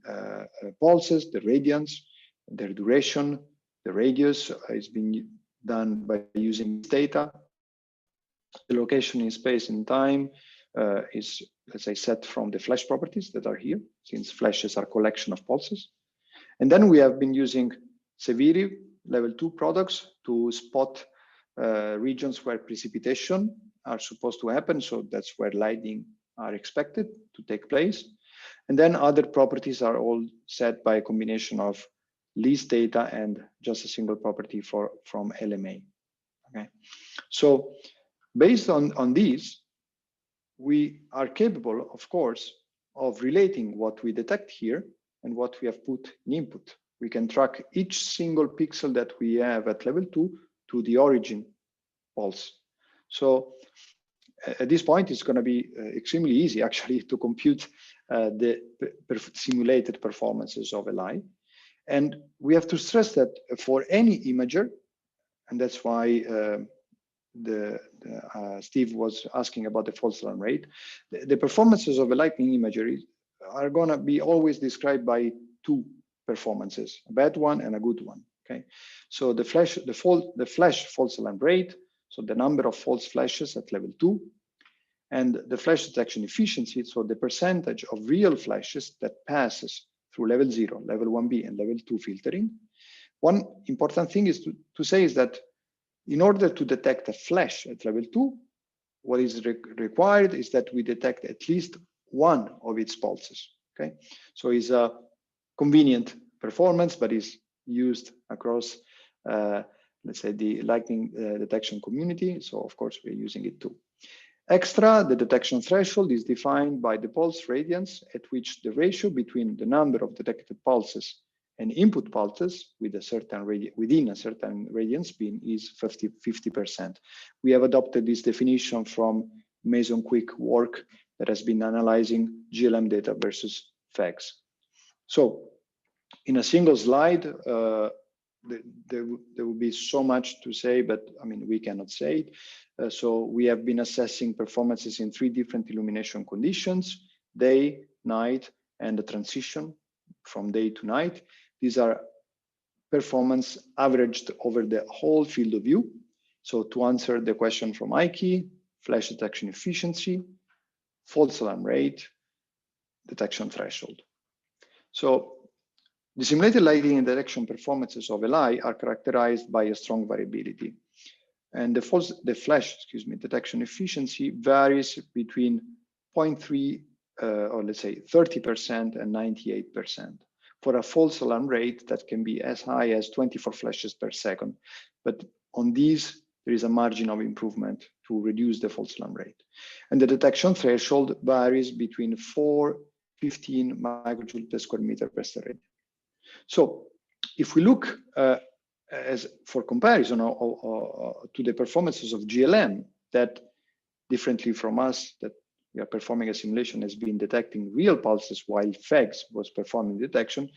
pulses, the radiance, their duration, the radius has been done by using this data. The location in space and time is, let's say, set from the flash properties that are here, since flashes are collection of pulses. And then we have been using Severi level 2 products to spot regions where precipitation are supposed to happen. So that's where lightning are expected to take place. And then other properties are all set by a combination of least data and just a single property from LMA. Okay, so based on these, we are capable, of course, of relating what we detect here and what we have put in input. We can track each single pixel that we have at level 2 to the origin pulse. So at this point, it's going to be extremely easy, actually, to compute the simulated performances of LI. And we have to stress that for any imager, and that's why Steve was asking about the false alarm rate, the performances of a lightning imagery are going to be always described by two performances, a bad one and a good one. Okay, so the flash false alarm rate, so the number of false flashes at level 2, and the flash detection efficiency, so the percentage of real flashes that passes through level 0, level 1B, and level 2 filtering. One important thing is to say is that in order to detect a flash at level 2, what is required is that we detect at least one of its pulses. Okay, so it's a convenient performance, but is used across, let's say, the lightning detection community. So of course we're using it too. Extra, the detection threshold is defined by the pulse radiance at which the ratio between the number of detected pulses and input pulses with a certain within a certain radiance bin is 50%. We have adopted this definition from Mason Quick work that has been analyzing GLM data versus FEGs. So in a single slide, there will be so much to say, but I mean, we cannot say it. So we have been assessing performances in 3 different illumination conditions: day, night, and the transition from day to night. These are performance averaged over the whole field of view. So to answer the question from Ike, flash detection efficiency, false alarm rate, detection threshold. So the simulated lighting and detection performances of LI are characterized by a strong variability. And the flash detection efficiency varies between 0.3 or let's say 30% and 98%. For a false alarm rate that can be as high as 24 flashes per second. But on these, there is a margin of improvement to reduce the false alarm rate. And the detection threshold varies between 4-15 microjoule per square meter per second. So if we look as for comparison to the performances of GLM that differently from us, that we are performing a simulation has been detecting real pulses while FEGs was performing detection,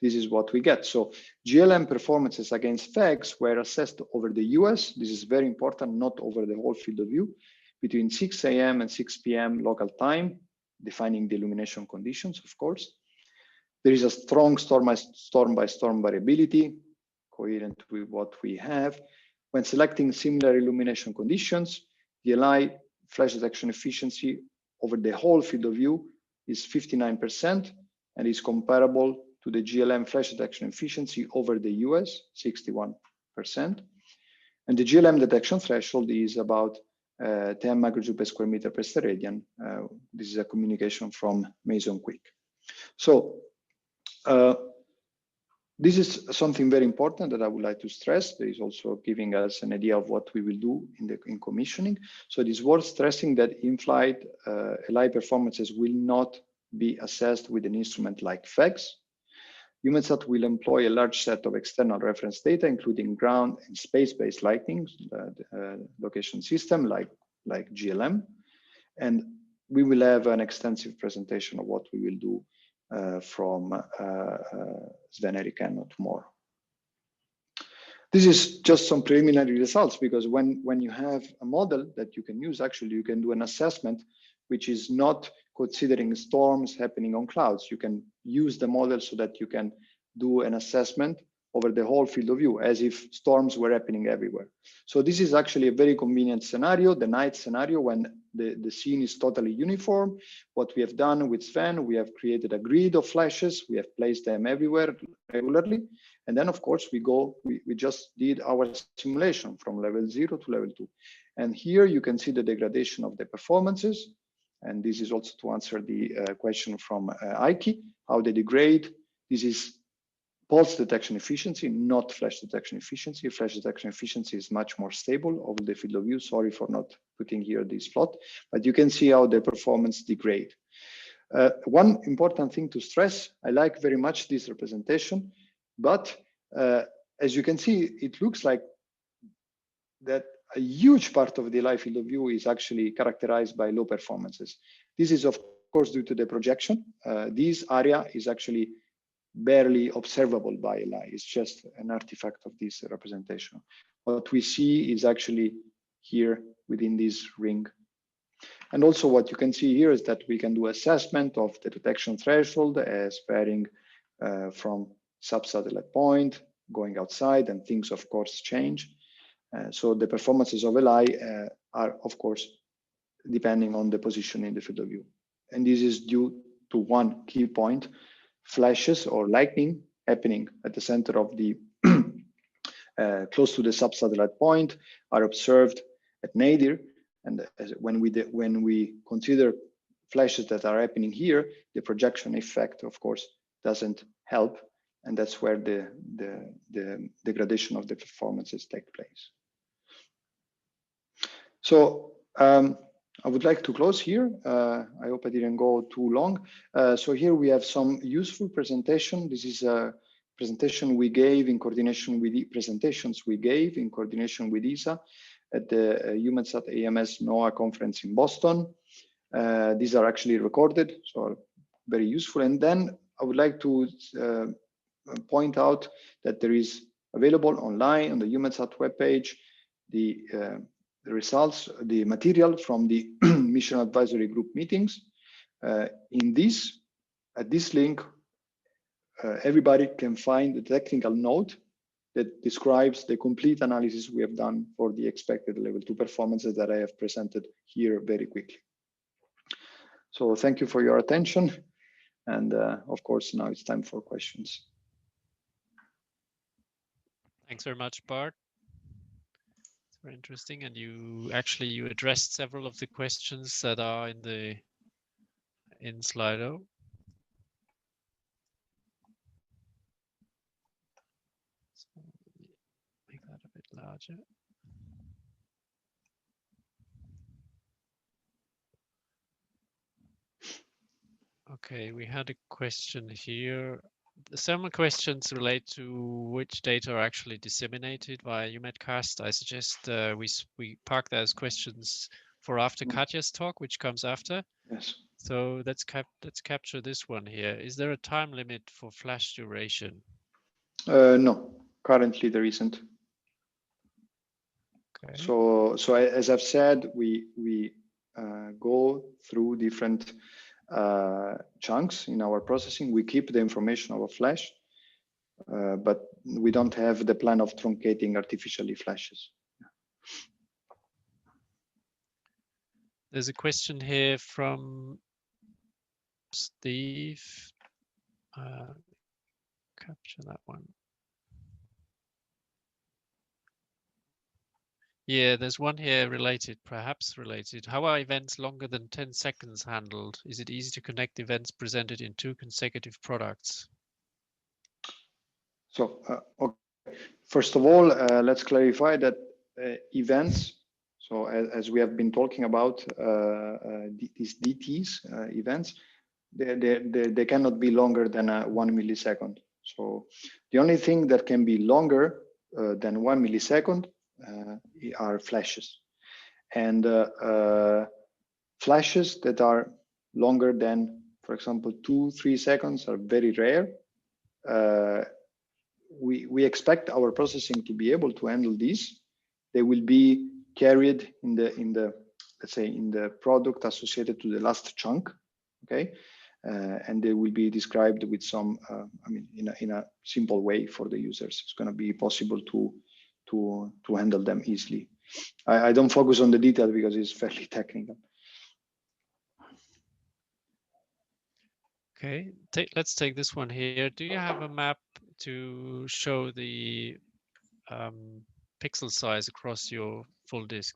this is what we get. So GLM performances against FEGs were assessed over the US. This is very important, not over the whole field of view, between 6 a.m. and 6 p.m. local time, defining the illumination conditions, of course. There is a strong storm-by-storm variability, coherent with what we have. When selecting similar illumination conditions, the LI flash detection efficiency over the whole field of view is 59% and is comparable to the GLM flash detection efficiency over the US, 61%. And the GLM detection threshold is about 10 microjoule per square meter per steradian. This is a communication from Mason Quick. So this is something very important that I would like to stress. There is also giving us an idea of what we will do in commissioning. So it is worth stressing that in-flight LI performances will not be assessed with an instrument like FEGs. EUMETSAT will employ a large set of external reference data, including ground and space-based lighting location system like GLM. And we will have an extensive presentation of what we will do from Sven-Erik Enno tomorrow. This is just some preliminary results, because when you have a model that you can use, actually you can do an assessment which is not considering storms happening on clouds. You can use the model so that you can do an assessment over the whole field of view as if storms were happening everywhere. So this is actually a very convenient scenario, the night scenario, when the scene is totally uniform. What we have done with Sven, we have created a grid of flashes. We have placed them everywhere regularly. And then of course we just did our simulation from level 0 to level 2. And here you can see the degradation of the performances. And this is also to answer the question from Ike, how they degrade. This is pulse detection efficiency, not flash detection efficiency. Flash detection efficiency is much more stable over the field of view. Sorry for not putting here this plot, but you can see how the performance degrade. One important thing to stress, I like very much this representation, but as you can see, it looks like that a huge part of the live field of view is actually characterized by low performances. This is of course due to the projection. This area is actually barely observable by LI. It's just an artifact of this representation. What we see is actually here within this ring. And also what you can see here is that we can do assessment of the detection threshold as varying from sub-satellite point, going outside, and things of course change. So the performances of LI are of course depending on the position in the field of view. And this is due to one key point: flashes or lightning happening at the center of the close to the sub-satellite point are observed at nadir. And when we consider flashes that are happening here, the projection effect, of course, doesn't help, and that's where the degradation of the performances take place. So I would like to close here. I hope I didn't go too long. So here we have some useful presentation. This is presentation we gave in coordination with the presentations we gave in coordination with ESA at the EUMETSAT AMS NOAA conference in Boston. These are actually recorded, so very useful. And then I would like to point out that there is available online on the EUMETSAT webpage the results, the material from the mission advisory group meetings. At this link, everybody can find the technical note that describes the complete analysis we have done for the expected level 2 performances that I have presented here very quickly. So thank you for your attention. And of course, now it's time for questions. Thanks very much, Bart. It's very interesting. And you addressed several of the questions that are in Slido. So make that a bit larger. Okay, we had a question here. Some questions relate to which data are actually disseminated via EUMETCAST. I suggest we park those questions for after Katja's talk, which comes after. Yes. So let's capture this one here. Is there a time limit for flash duration? No, currently there isn't. Okay. So as I've said, we go through different chunks in our processing. We keep the information of a flash, but we don't have the plan of truncating artificially flashes. There's a question here from Steve. Capture that one. Yeah, there's one here perhaps related. How are events longer than 10 seconds handled? Is it easy to connect events presented in 2 consecutive products? So, okay. First of all, let's clarify that events, so as we have been talking about, these DTs events, they cannot be longer than 1 millisecond. So the only thing that can be longer than 1 millisecond are flashes. And flashes that are longer than, for example, 2-3 seconds are very rare. We expect our processing to be able to handle these. They will be carried in the let's say in the product associated to the last chunk, okay, and they will be described with some I mean in a simple way for the users. It's going to be possible to handle them easily. I don't focus on the detail because it's fairly technical. Okay, let's take this one here. Do you have a map to show the pixel size across your full disk?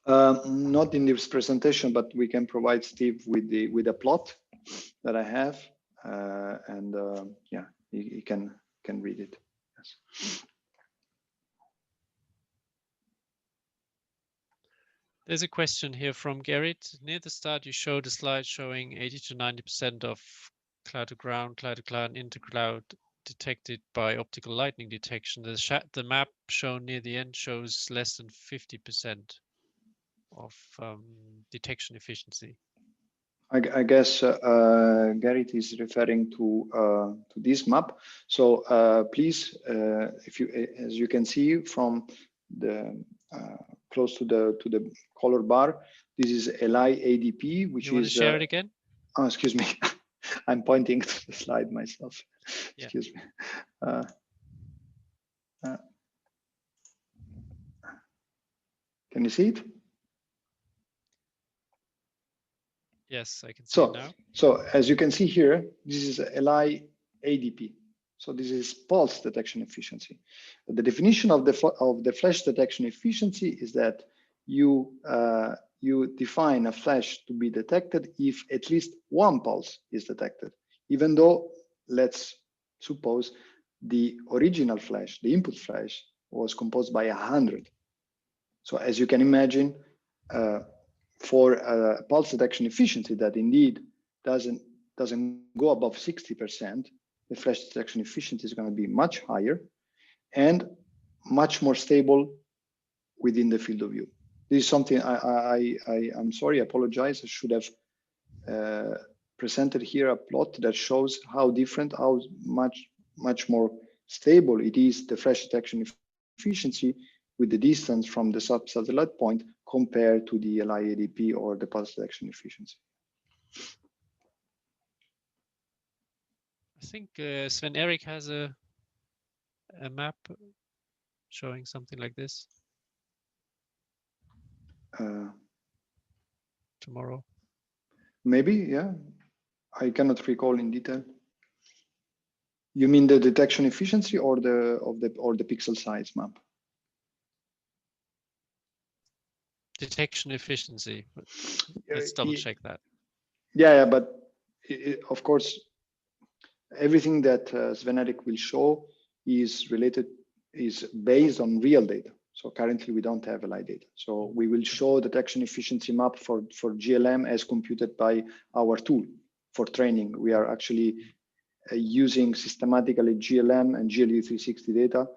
Not in this presentation, but we can provide Steve with a plot that I have, and yeah, he can read it. Yes. There's a question here from Gerrit. Near the start, you showed a slide showing 80 to 90% of cloud to ground, cloud to cloud, intercloud detected by optical lightning detection. The map shown near the end shows less than 50% of detection efficiency. I guess Gerrit is referring to this map. So please, if you, as you can see from the close to the color bar, this is LI ADP, which you want to share it again? Oh, excuse me. I'm pointing to the slide myself. Yeah. Excuse me. Can you see it? Yes, I can see it now. So as you can see here, this is LI ADP. So this is pulse detection efficiency. The definition of the flash detection efficiency is that you define a flash to be detected if at least one pulse is detected, even though, let's suppose, the original flash, the input flash, was composed by 100. So as you can imagine, for a pulse detection efficiency that indeed doesn't go above 60%, the flash detection efficiency is going to be much higher and much more stable within the field of view. This is something I'm sorry, I apologize. I should have presented here a plot that shows how different, how much more stable it is, the flash detection efficiency with the distance from the sub-satellite point compared to the LI-ADP or the pulse detection efficiency. I think Sven Erik has a map showing something like this tomorrow. Maybe, yeah. I cannot recall in detail. You mean the detection efficiency or the pixel size map? Detection efficiency. Let's double check that. Yeah, but of course, everything that Sven Erik will show is based on real data. So currently we don't have LI data. So we will show detection efficiency map for GLM as computed by our tool for training. We are actually using systematically GLM and GLU 360 data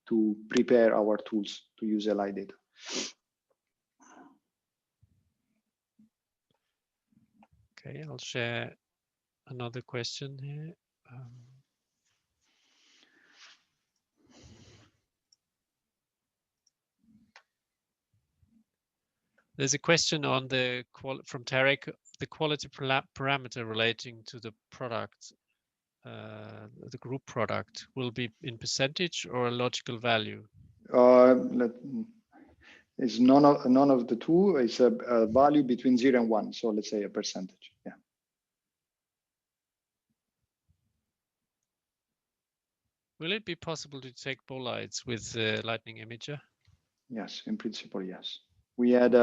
to prepare our tools to use LI data. Okay, I'll share another question here. There's a question on from Tarek, the quality parameter relating to the product, the group product, will be in percentage or a logical value? It's none of the two. It's a value between 0 and 1. So let's say a percentage. Yeah. Will it be possible to take bolides with Lightning Imager? Yes, in principle, yes. We had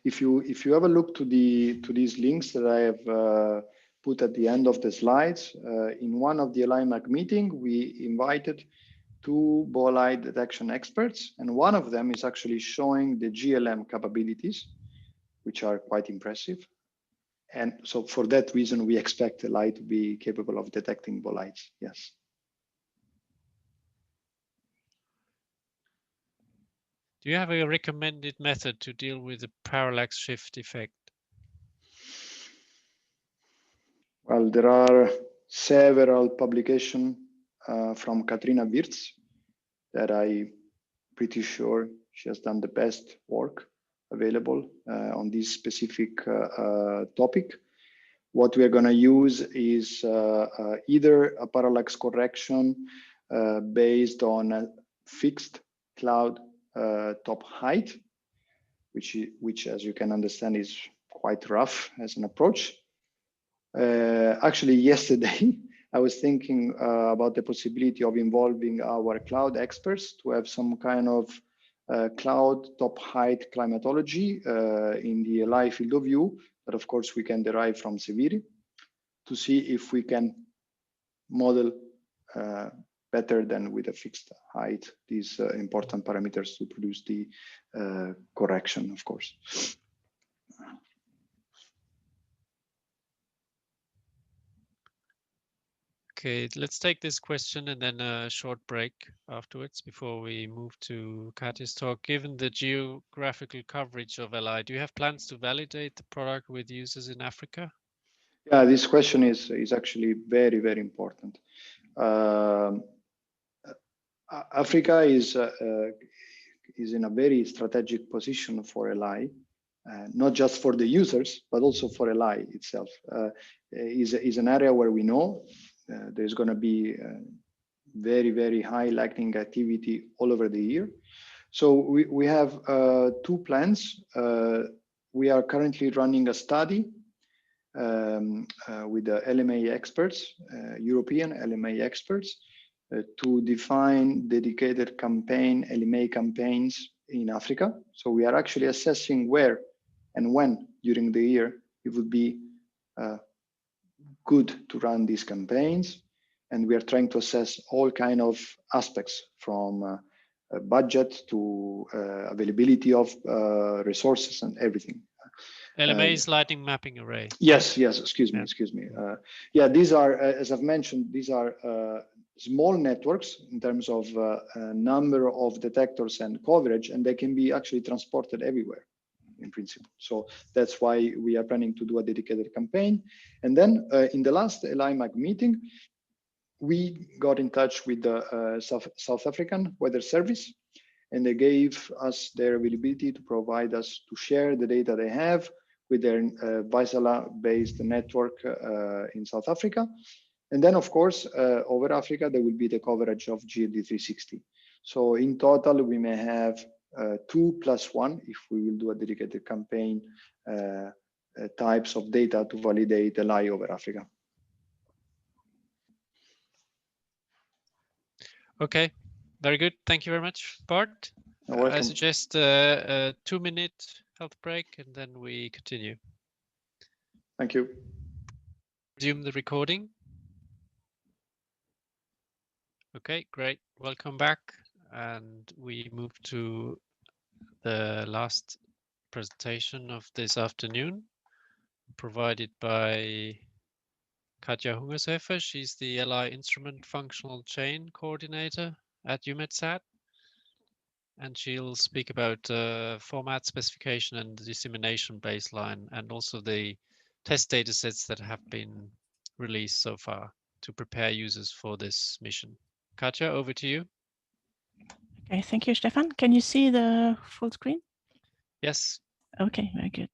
if you have a look to these links that I have put at the end of the slides, in one of the LIMAC meeting, we invited 2 bolide detection experts, and one of them is actually showing the GLM capabilities, which are quite impressive. And so for that reason, we expect the light to be capable of detecting bolides. Yes. Do you have a recommended method to deal with the parallax shift effect? Well, there are several publications from Katrina Wirtz that I'm pretty sure she has done the best work available on this specific topic. What we are going to use is either a parallax correction based on a fixed cloud top height, which as you can understand is quite rough as an approach. Actually, yesterday I was thinking about the possibility of involving our cloud experts to have some kind of cloud top height climatology in the LI field of view that of course we can derive from Severi to see if we can model better than with a fixed height these important parameters to produce the correction, of course. Okay, let's take this question and then a short break afterwards before we move to Katya's talk. Given the geographical coverage of LI, do you have plans to validate the product with users in Africa? Yeah, this question is actually very, very important. Africa is in a very strategic position for LI, not just for the users, but also for LI itself. Is an area where we know there's going to be very, very high lightning activity all over the year. So we have 2 plans. We are currently running a study with the LMA experts, European LMA experts, to define dedicated LMA campaigns in Africa. So we are actually assessing where and when during the year it would be good to run these campaigns. And we are trying to assess all kind of aspects from budget to availability of resources and everything. LMA is lighting mapping array. Yes, excuse me. Yeah, these are, as I've mentioned, these are small networks in terms of number of detectors and coverage, and they can be actually transported everywhere in principle. So that's why we are planning to do a dedicated campaign. And then in the last LIMAG meeting, we got in touch with the South African Weather Service, and they gave us their availability to provide us to share the data they have with their Vaisala-based network in South Africa. And then, of course, over Africa, there will be the coverage of GLD 360. So in total, we may have 2 + 1 if we will do a dedicated campaign types of data to validate the LI over Africa. Okay, very good. Thank you very much, Bart. I suggest a 2-minute health break, and then we continue. Thank you. Resume the recording. Okay, great. Welcome back. And we move to the last presentation of this afternoon, provided by Katja Hungershofer. She's the LI Instrument Functional Chain Coordinator at EUMETSAT. And she'll speak about format specification and the dissemination baseline, and also the test data sets that have been released so far to prepare users for this mission. Katja, over to you. Okay, thank you, Stefan. Can you see the full screen? Yes. Okay, very good.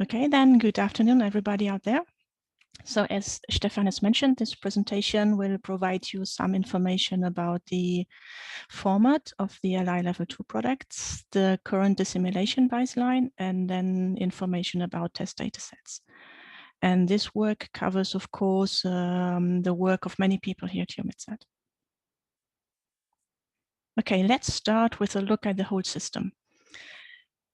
Okay, then good afternoon, everybody out there. So as Stefan has mentioned, this presentation will provide you some information about the format of the LI Level 2 products, the current dissemination baseline, and then information about test datasets. And this work covers, of course, the work of many people here at EUMETSAT. Okay, let's start with a look at the whole system.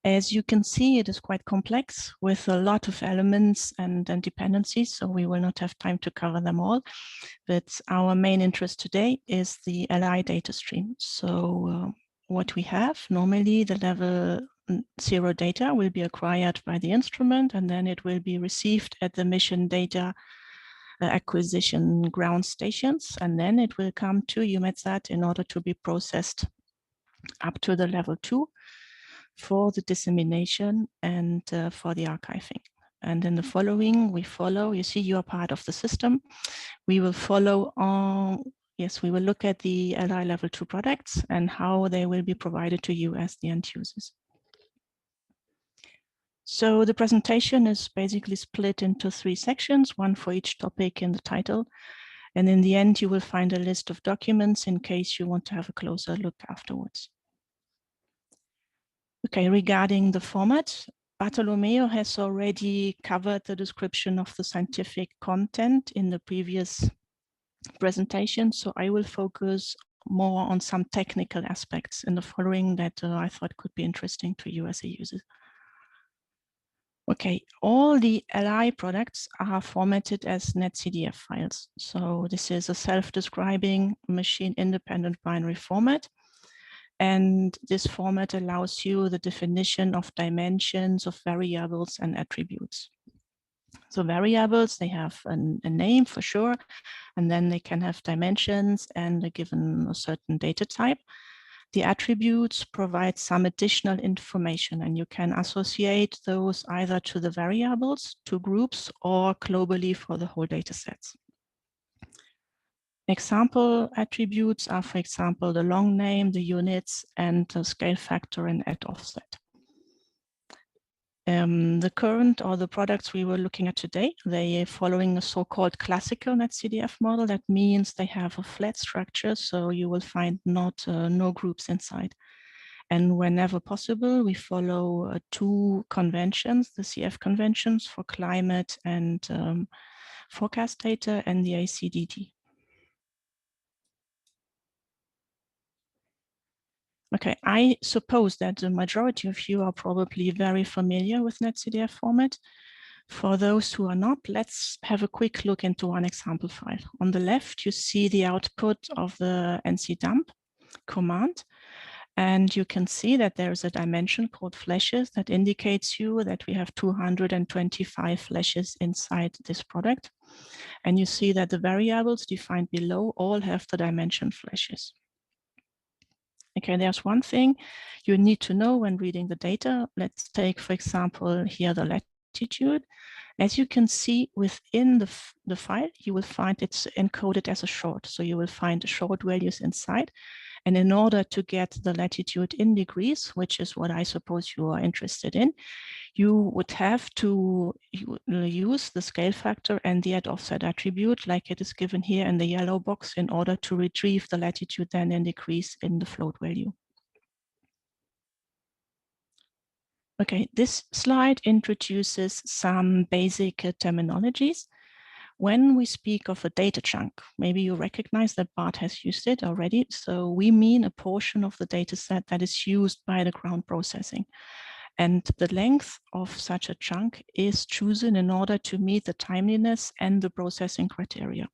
As you can see, it is quite complex with a lot of elements and dependencies, so we will not have time to cover them all. But our main interest today is the LI data stream. So what we have, normally the level 0 data will be acquired by the instrument, and then it will be received at the mission data acquisition ground stations, and then it will come to EUMETSAT in order to be processed up to the level 2 for the dissemination and for the archiving. And in the following, we follow, you see you are part of the system. We will follow on, yes, we will look at the LI Level 2 products and how they will be provided to you as the end users. So the presentation is basically split into 3 sections, one for each topic in the title. And in the end, you will find a list of documents in case you want to have a closer look afterwards. Okay, regarding the format, Bartolomeo has already covered the description of the scientific content in the previous presentation, so I will focus more on some technical aspects in the following that I thought could be interesting to you as a user. Okay, all the LI products are formatted as netcdf files. So this is a self-describing machine-independent binary format. And this format allows you the definition of dimensions of variables and attributes. So variables, they have a name for sure, and then they can have dimensions and given a certain data type. The attributes provide some additional information, and you can associate those either to the variables, to groups, or globally for the whole data sets. Example attributes are, for example, the long name, the units, and the scale factor and at offset. The current or the products we were looking at today, they are following a so-called classical netcdf model. That means they have a flat structure, so you will find no groups inside. And whenever possible, we follow 2 conventions, the CF conventions for climate and forecast data, and the ACDD. Okay, I suppose that the majority of you are probably very familiar with netcdf format. For those who are not, let's have a quick look into one example file. On the left, you see the output of the ncdump command. And you can see that there's a dimension called flashes that indicates you that we have 225 flashes inside this product. And you see that the variables defined below all have the dimension flashes. Okay, there's one thing you need to know when reading the data. Let's take, for example, here the latitude. As you can see within the file, you will find it's encoded as a short. So you will find the short values inside. And in order to get the latitude in degrees, which is what I suppose you are interested in, you would have to use the scale factor and the add offset attribute like it is given here in the yellow box in order to retrieve the latitude then in degrees in the float value. Okay, this slide introduces some basic terminologies. When we speak of a data chunk, maybe you recognize that Bart has used it already. So we mean a portion of the data set that is used by the ground processing. And the length of such a chunk is chosen in order to meet the timeliness and the processing criteria.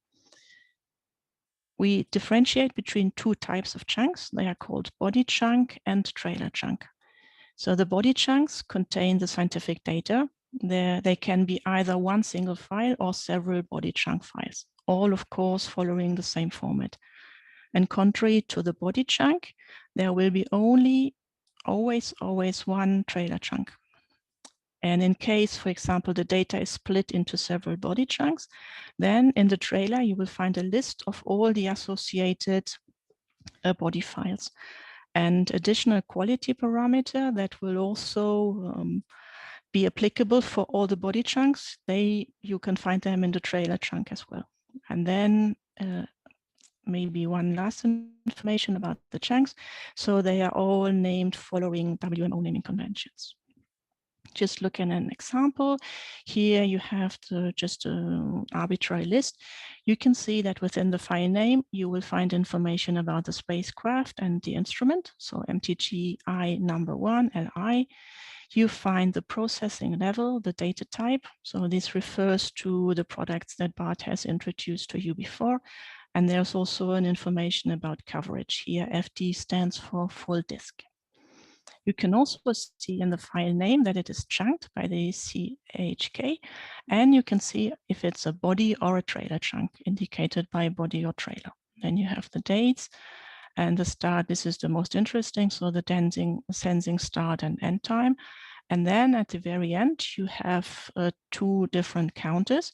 We differentiate between two types of chunks. They are called body chunk and trailer chunk. So the body chunks contain the scientific data. They can be either one single file or several body chunk files, all of course following the same format. And contrary to the body chunk, there will be always one trailer chunk. And in case, for example, the data is split into several body chunks, then in the trailer, you will find a list of all the associated body files. And additional quality parameter that will also be applicable for all the body chunks. You can find them in the trailer chunk as well. And then maybe one last information about the chunks. So they are all named following WMO naming conventions. Just look at an example. Here you have just an arbitrary list. You can see that within the file name, you will find information about the spacecraft and the instrument. So MTG I1 LI. You find the processing level, the data type. So this refers to the products that Bart has introduced to you before. And there's also an information about coverage. Here, FD stands for full disk. You can also see in the file name that it is chunked by the CHK, and you can see if it's a body or a trailer chunk indicated by body or trailer. Then you have the dates and the start. This is the most interesting. So the sensing start and end time. And then at the very end, you have two different counters.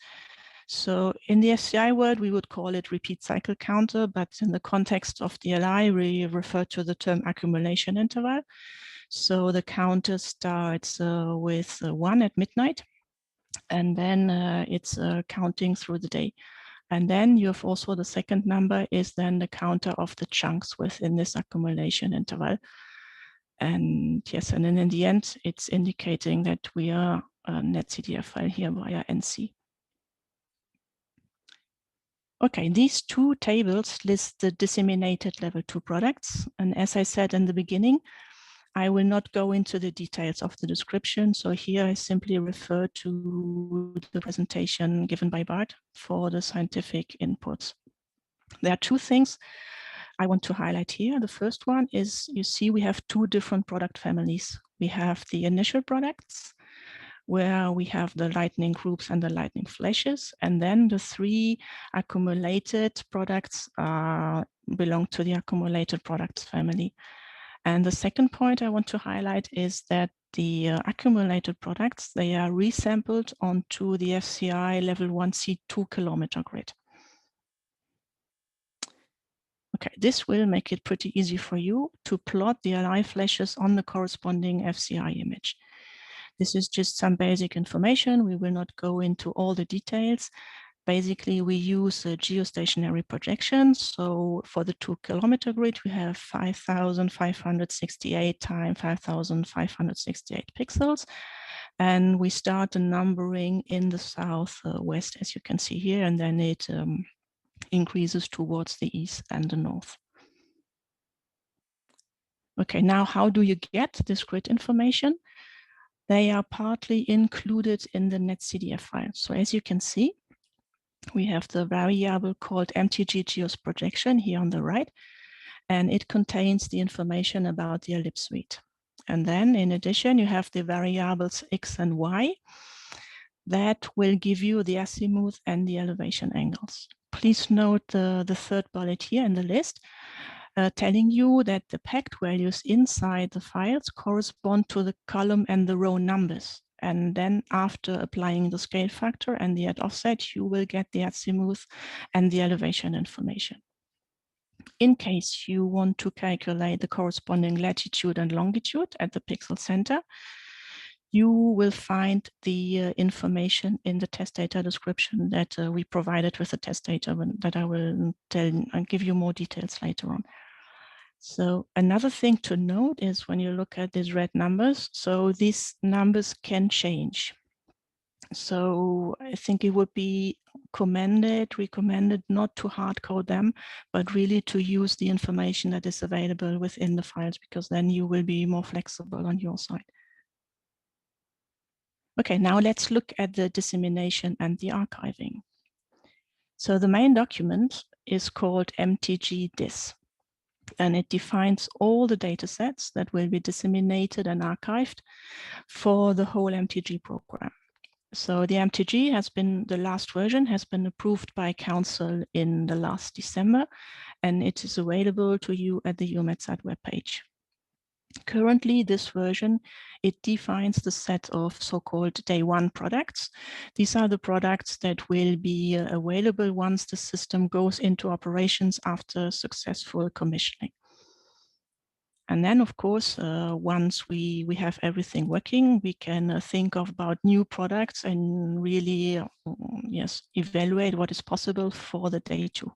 So in the SCI world, we would call it repeat cycle counter, but in the context of DLI, we refer to the term accumulation interval. So the counter starts with 1 at midnight, and then it's counting through the day. And then you have also the second number is then the counter of the chunks within this accumulation interval. And yes, and then in the end, it's indicating that we are a netcdf file here via NC. Okay, these two tables list the disseminated level 2 products. And as I said in the beginning, I will not go into the details of the description. So here I simply refer to the presentation given by Bart for the scientific inputs. There are two things I want to highlight here. The first one is, you see, we have two different product families. We have the initial products, where we have the lightning groups and the lightning flashes. And then the three accumulated products belong to the accumulated products family. And the second point I want to highlight is that the accumulated products, they are resampled onto the FCI level 1C 2 kilometer grid. Okay, this will make it pretty easy for you to plot the LI flashes on the corresponding FCI image. This is just some basic information. We will not go into all the details. Basically, we use a geostationary projection. So for the 2 kilometer grid, we have 5,568 times 5,568 pixels. And we start the numbering in the southwest, as you can see here, and then it increases towards the east and the north. Okay, now how do you get this grid information? They are partly included in the netcdf file. So as you can see, we have the variable called MTG geos projection here on the right. and it contains the information about the ellipse suite. And then in addition, you have the variables X and Y that will give you the azimuth and the elevation angles. Please note the third bullet here in the list, telling you that the pegged values inside the files correspond to the column and the row numbers. And then after applying the scale factor and the add offset, you will get the azimuth and the elevation information. In case you want to calculate the corresponding latitude and longitude at the pixel center, you will find the information in the test data description that we provided with the test data that I will give you more details later on. So another thing to note is when you look at these red numbers, so these numbers can change. So I think it would be recommended not to hard code them, but really to use the information that is available within the files, because then you will be more flexible on your side. Okay, now let's look at the dissemination and the archiving. So the main document is called MTG dis, and it defines all the data sets that will be disseminated and archived for the whole MTG program. So the MTG has been, the last version has been approved by Council in the last December, and it is available to you at the EUMETSAT webpage. Currently, this version, it defines the set of so-called day one products. These are the products that will be available once the system goes into operations after successful commissioning. And then, of course, once we have everything working, we can think about new products and really, yes, evaluate what is possible for the day two.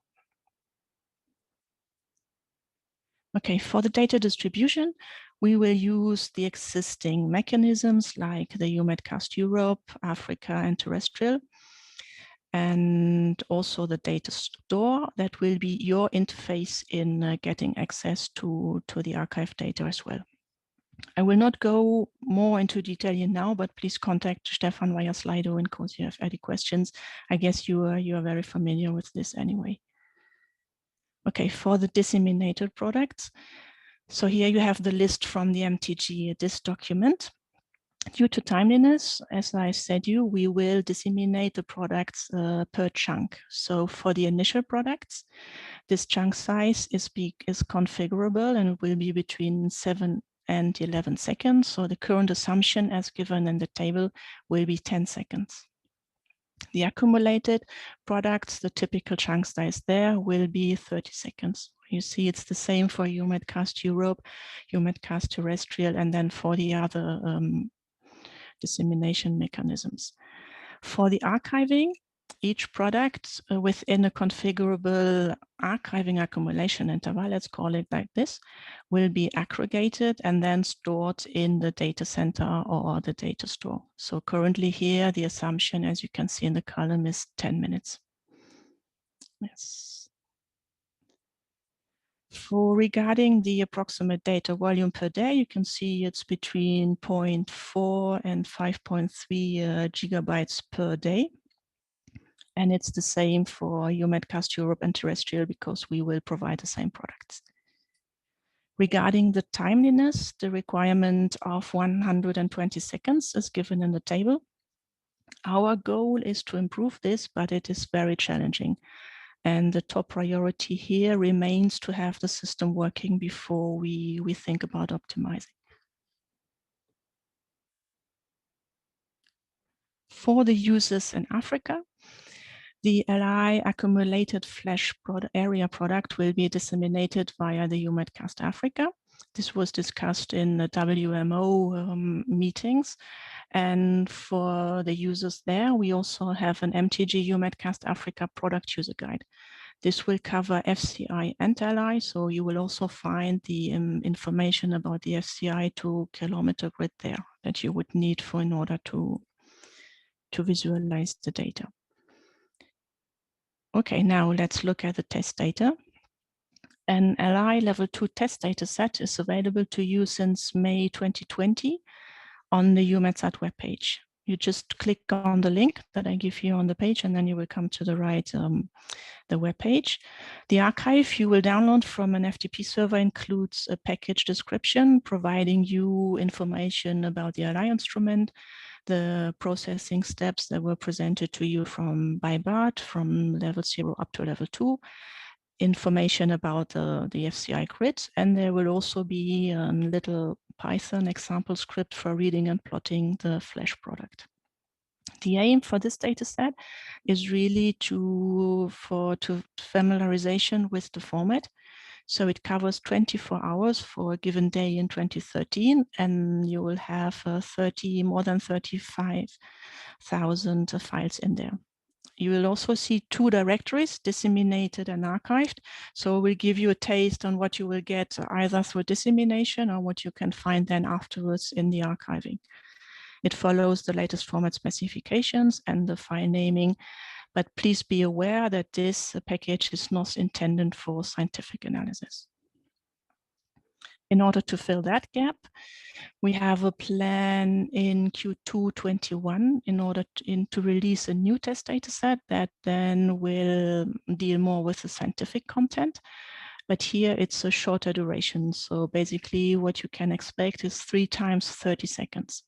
Okay, for the data distribution, we will use the existing mechanisms like the EUMETCAST Europe, Africa, and terrestrial, and also the data store that will be your interface in getting access to the archive data as well. I will not go more into detail here now, but please contact Stefan via Slido in case you have any questions. I guess you are very familiar with this anyway. Okay, for the disseminated products. So here you have the list from the MTG this document. Due to timeliness, as I said we will disseminate the products per chunk. So for the initial products, this chunk size is configurable and it will be between 7 and 11 seconds. So the current assumption as given in the table will be 10 seconds. The accumulated products, the typical chunk size there will be 30 seconds. You see it's the same for EUMETCAST Europe, EUMETCAST terrestrial, and then for the other dissemination mechanisms. For the archiving, each product within a configurable archiving accumulation interval, let's call it like this, will be aggregated and then stored in the data center or the data store. So currently here, the assumption, as you can see in the column, is 10 minutes. Yes. For regarding the approximate data volume per day, you can see it's between 0.4 and 5.3 gigabytes per day. And it's the same for EUMETCAST Europe and terrestrial because we will provide the same products. Regarding the timeliness, the requirement of 120 seconds is given in the table. Our goal is to improve this, but it is very challenging. And the top priority here remains to have the system working before we think about optimizing. For the users in Africa, the LI accumulated flash area product will be disseminated via the EUMETCAST Africa. This was discussed in the WMO meetings. And for the users there, we also have an MTG EUMETCAST Africa product user guide. This will cover FCI and LI, so you will also find the information about the FCI to kilometer grid there that you would need in order to visualize the data. Okay, now let's look at the test data. An LI level 2 test data set is available to you since May 2020 on the EUMETSAT webpage. You just click on the link that I give you on the page, and then you will come to the right the web page. The archive you will download from an FTP server includes a package description providing you information about the ALI instrument, the processing steps that were presented to you by BART from level 0 up to level 2, information about the FCI grid, and there will also be a little Python example script for reading and plotting the Flash product. The aim for this data set is really to familiarization with the format. So it covers 24 hours for a given day in 2013, and you will have more than 35,000 files in there. You will also see 2 directories, disseminated and archived. So we'll give you a taste on what you will get either through dissemination or what you can find then afterwards in the archiving. It follows the latest format specifications and the file naming, but please be aware that this package is not intended for scientific analysis. In order to fill that gap, we have a plan in Q2 21 in order to release a new test data set that then will deal more with the scientific content. But here it's a shorter duration. So basically what you can expect is 3 times 30 seconds.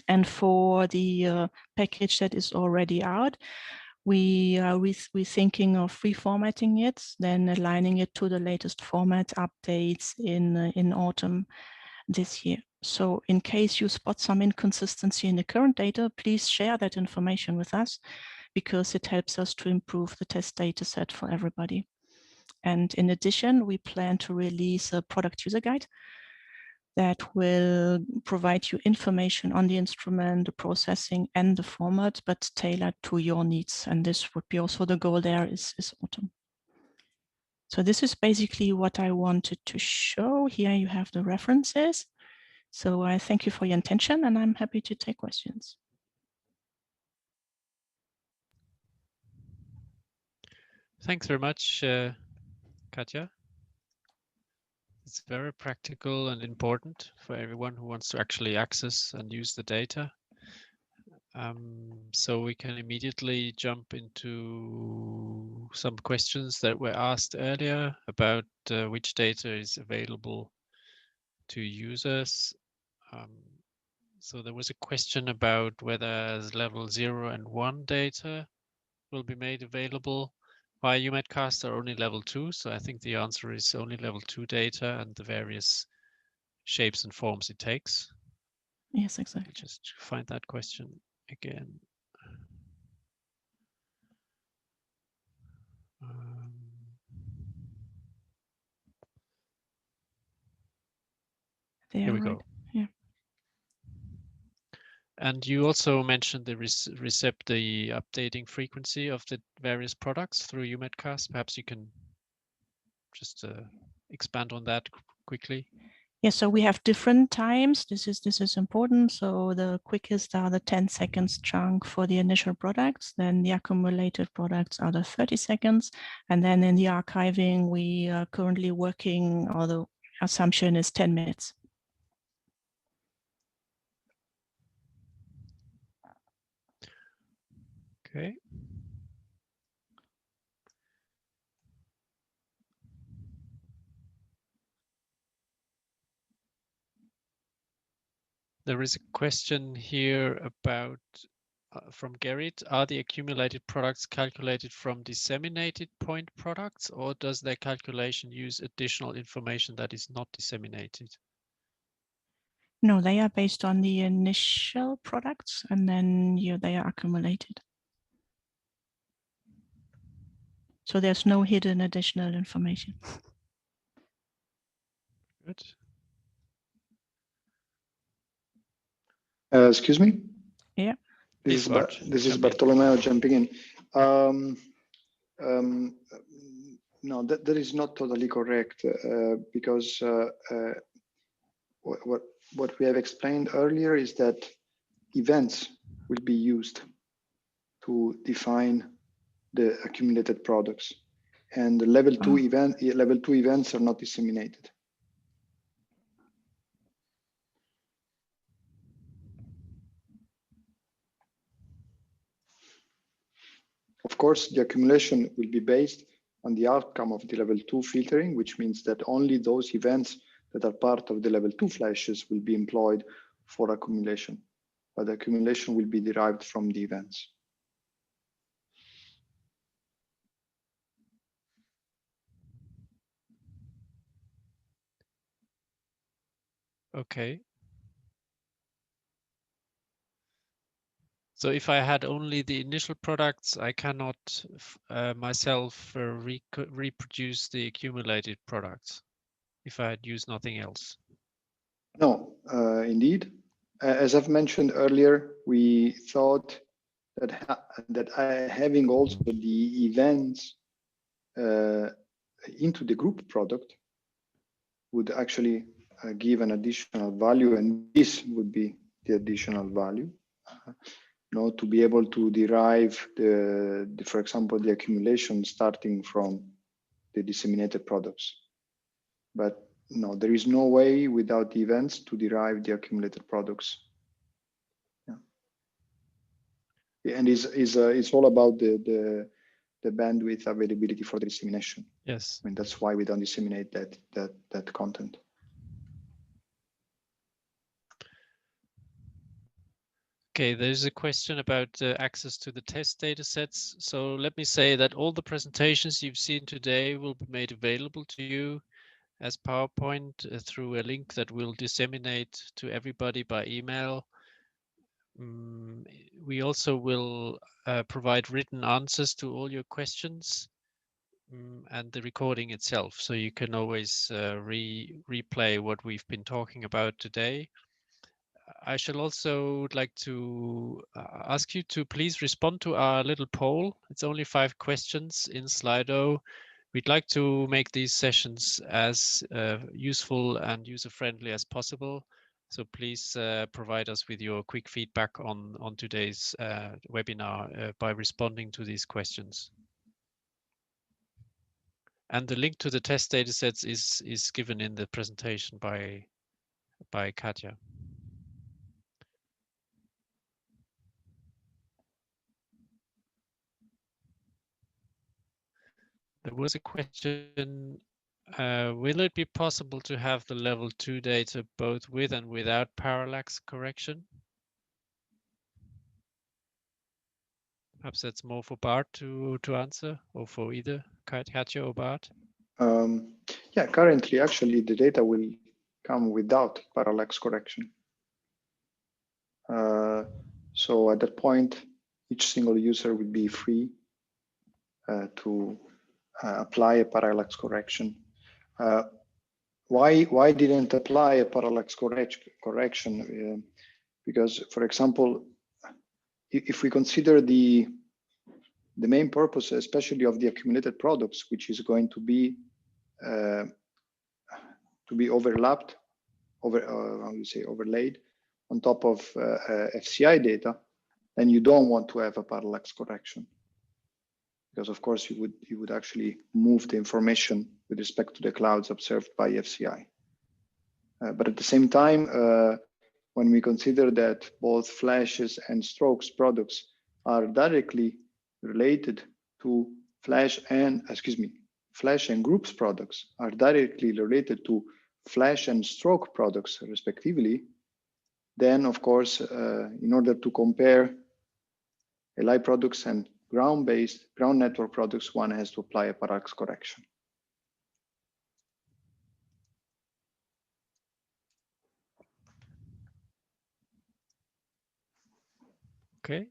And for the package that is already out, we're thinking of reformatting it, then aligning it to the latest format updates in autumn this year. So in case you spot some inconsistency in the current data, please share that information with us because it helps us to improve the test data set for everybody. And in addition, we plan to release a product user guide that will provide you information on the instrument, the processing, and the format, but tailored to your needs. And this would be also the goal there is autumn. So this is basically what I wanted to show. Here you have the references. So I thank you for your attention, and I'm happy to take questions. Thanks very much, Katja. It's very practical and important for everyone who wants to actually access and use the data. So we can immediately jump into some questions that were asked earlier about which data is available to users. So there was a question about whether level 0 and 1 data will be made available by EUMETSAT or only level 2. So I think the answer is only level 2 data and the various shapes and forms it takes. Yes, exactly. Just find that question again. Here we go. Yeah. And you also mentioned the the updating frequency of the various products through EUMETSAT. Perhaps you can just expand on that quickly. Yeah, so we have different times. This is important. So the quickest are the 10 seconds chunk for the initial products. Then the accumulated products are the 30 seconds. And then in the archiving, we are currently working, or the assumption is 10 minutes. Okay. There is a question here about from Gerrit. Are the accumulated products calculated from disseminated point products, or does their calculation use additional information that is not disseminated? No, they are based on the initial products, and then they are accumulated. So there's no hidden additional information. Good. Excuse me? Yeah. This is Bartolomeo jumping in. No, that is not totally correct because what we have explained earlier is that events will be used to define the accumulated products, and the level 2 events are not disseminated. Of course, the accumulation will be based on the outcome of the level 2 filtering, which means that only those events that are part of the level 2 flashes will be employed for accumulation, but the accumulation will be derived from the events. Okay. So if I had only the initial products, I cannot myself reproduce the accumulated products if I had used nothing else. No, indeed. As I've mentioned earlier, we thought that having also the events into the group product would actually give an additional value, and this would be the additional value. To be able to derive for example, the accumulation starting from the disseminated products. But no, there is no way without the events to derive the accumulated products. Yeah. And it's all about the bandwidth availability for the dissemination. Yes. I mean, that's why we don't disseminate that content. Okay, there's a question about access to the test data sets. So let me say that all the presentations you've seen today will be made available to you as PowerPoint through a link that we'll disseminate to everybody by email. We also will provide written answers to all your questions and the recording itself. So you can always replay what we've been talking about today. I shall also like to ask you to please respond to our little poll. It's only 5 questions in Slido. We'd like to make these sessions as useful and user-friendly as possible. So please provide us with your quick feedback on today's webinar by responding to these questions. And the link to the test datasets is given in the presentation by Katja. There was a question, will it be possible to have the level 2 data both with and without parallax correction? Perhaps that's more for Bart to answer, or for either Katja or Bart. Yeah, currently, actually, the data will come without parallax correction. So at that point, each single user will be free to apply a parallax correction. Why didn't apply a parallax correction? Because, for example, if we consider the main purpose, especially of the accumulated products, which is going to be overlapped, overlaid on top of FCI data, then you don't want to have a parallax correction, because of course you would actually move the information with respect to the clouds observed by FCI. But at the same time, when we consider that both flashes and strokes products are directly related to flash and groups products are directly related to flash and stroke products respectively, then of course, in order to compare LI products and ground network products, one has to apply a parallax correction. Okay.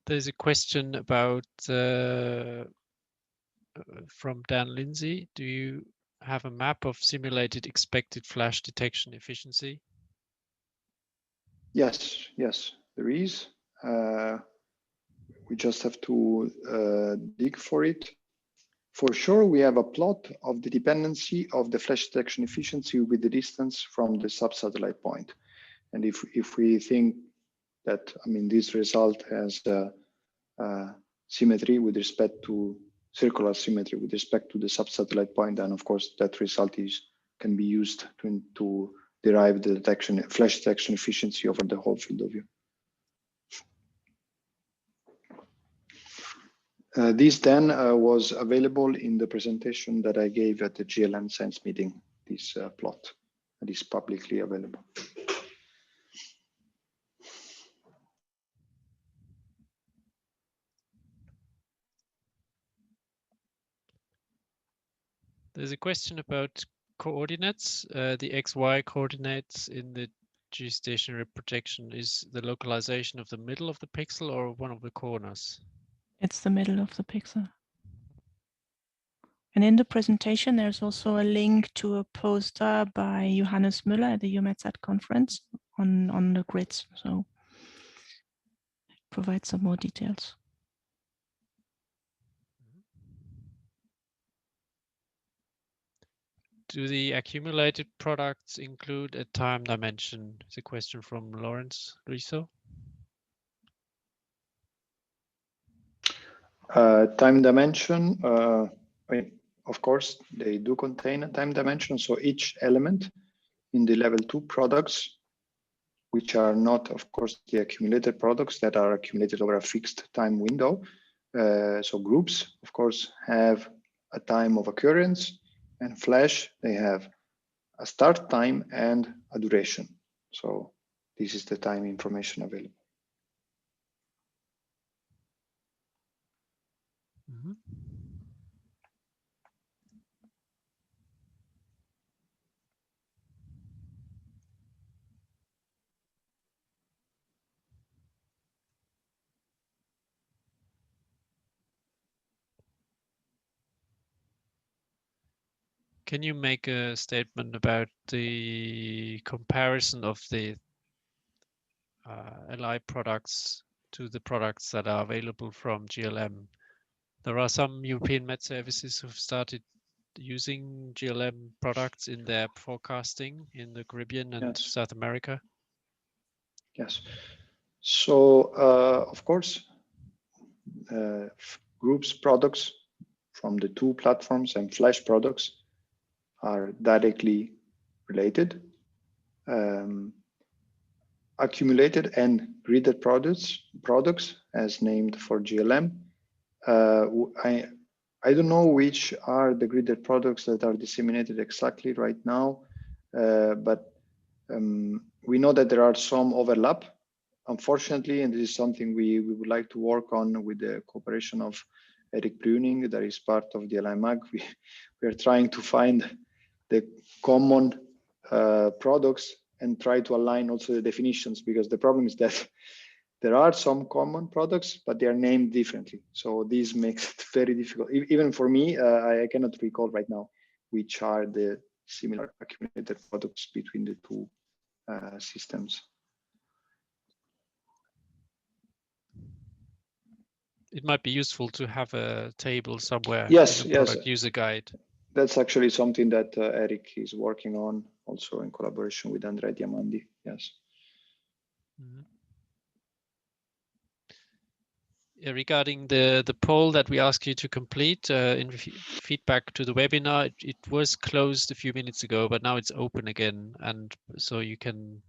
There's a question about from Dan Lindsay. Do you have a map of simulated expected flash detection efficiency? Yes, there is. We just have to dig for it. For sure, we have a plot of the dependency of the flash detection efficiency with the distance from the sub-satellite point. And if we think that, I mean, this result has symmetry with respect to circular symmetry with respect to the sub-satellite point, then of course that result is can be used to derive the flash detection efficiency over the whole field of view. This then was available in the presentation that I gave at the GLM Science meeting, this plot that is publicly available. There's a question about coordinates. The XY coordinates in the geostationary projection, is the localization of the middle of the pixel or one of the corners? It's the middle of the pixel. And in the presentation, there's also a link to a poster by Johannes Müller at the EUMETSAT conference on the grids. So provide some more details. Do the accumulated products include a time dimension? It's a question from Lawrence Riso. Time dimension, I mean, of course, they do contain a time dimension. So each element in the level 2 products, which are not, of course, the accumulated products that are accumulated over a fixed time window. So groups, of course, have a time of occurrence, and Flash, they have a start time and a duration. So this is the time information available. Mm-hmm. Can you make a statement about the comparison of the LI products to the products that are available from GLM? There are some European Met services who've started using GLM products in their forecasting in the Caribbean and Yes. South America. Yes. So, of course, groups products from the 2 platforms and Flash products are directly related. Accumulated and gridded products as named for GLM. I don't know which are the gridded products that are disseminated exactly right now, but we know that there are some overlap, unfortunately, and this is something we would like to work on with the cooperation of Eric Bruning, that is part of the LIMAG. We are trying to find the common products and try to align also the definitions, because the problem is that there are some common products, but they are named differently. So this makes it very difficult. Even for me, I cannot recall right now which are the similar accumulated products between the 2 systems. It might be useful to have a table somewhere Yes, in a product user guide. That's actually something that Eric is working on, also in collaboration with Andrea Diamandi. Yes. Mm-hmm. Regarding the poll that we asked you to complete in feedback to the webinar, it was closed a few minutes ago, but now it's open again, and so you can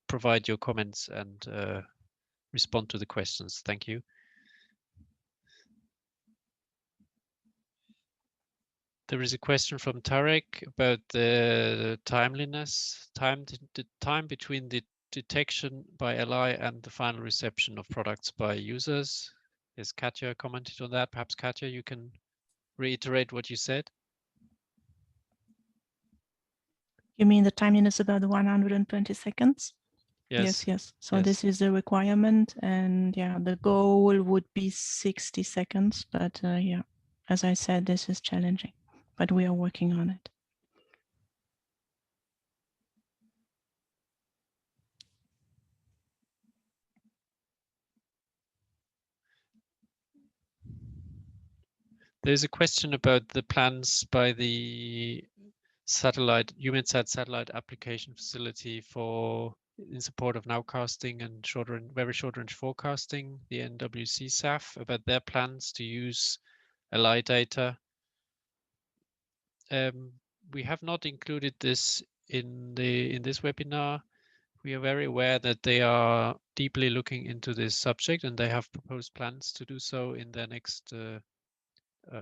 provide your comments and respond to the questions. Thank you. There is a question from Tarek about the timeliness, the time between the detection by LI and the final reception of products by users. Has Katja commented on that? Perhaps Katja, you can reiterate what you said. You mean the timeliness about the 120 seconds? Yes. Yes. So Yes. this is the requirement, and yeah, the goal would be 60 seconds, but yeah, as I said, this is challenging, but we are working on it. There's a question about the plans by the satellite, EUMETSAT satellite application facility for in support of nowcasting and very short range forecasting, the NWC SAF, about their plans to use LI data. we have not included this in this webinar. We are very aware that they are deeply looking into this subject, and they have proposed plans to do so in their next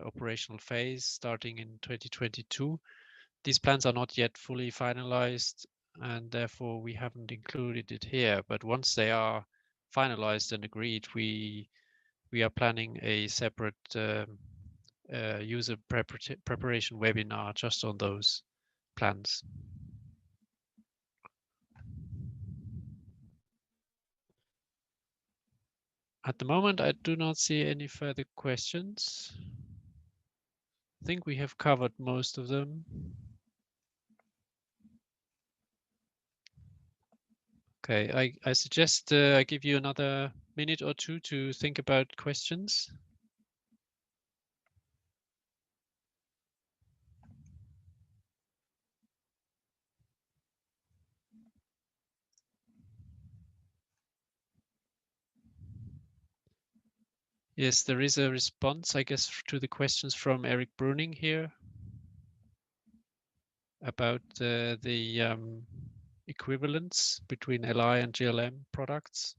operational phase starting in 2022. These plans are not yet fully finalized, and therefore we haven't included it here. But once they are finalized and agreed, we are planning a separate user preparation webinar just on those plans. At the moment, I do not see any further questions. I think we have covered most of them. Okay, I suggest I give you another minute or two to think about questions. Yes, there is a response, I guess, to the questions from Eric Bruning here about the equivalence between LI and GLM products.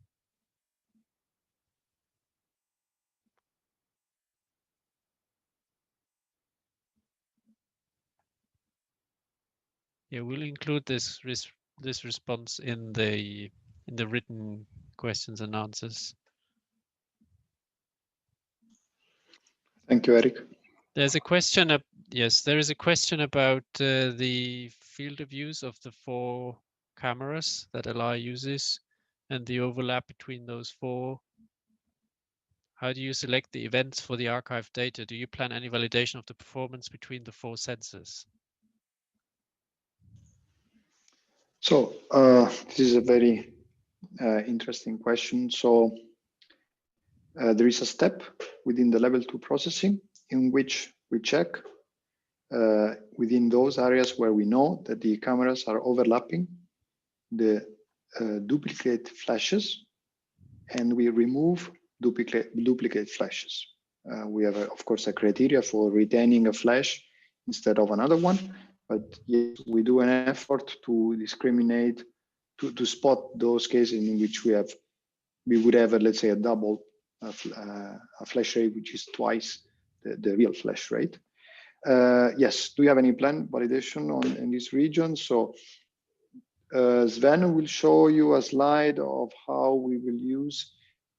Yeah, we'll include this response in the written questions and answers. Thank you, Eric. There's a question. Yes, there is a question about the field of use of the 4 cameras that LI uses and the overlap between those 4. How do you select the events for the archived data? Do you plan any validation of the performance between the 4 sensors? So this is a very interesting question. So there is a step within the level 2 processing in which we check within those areas where we know that the cameras are overlapping the duplicate flashes, and we remove duplicate flashes. We have, of course, a criteria for retaining a flash instead of another one, but yes, we do an effort to discriminate, to spot those cases in which we would have, let's say, a double a flash rate, which is twice the real flash rate. Yes, do you have any planned validation in this region? So Sven will show you a slide of how we will use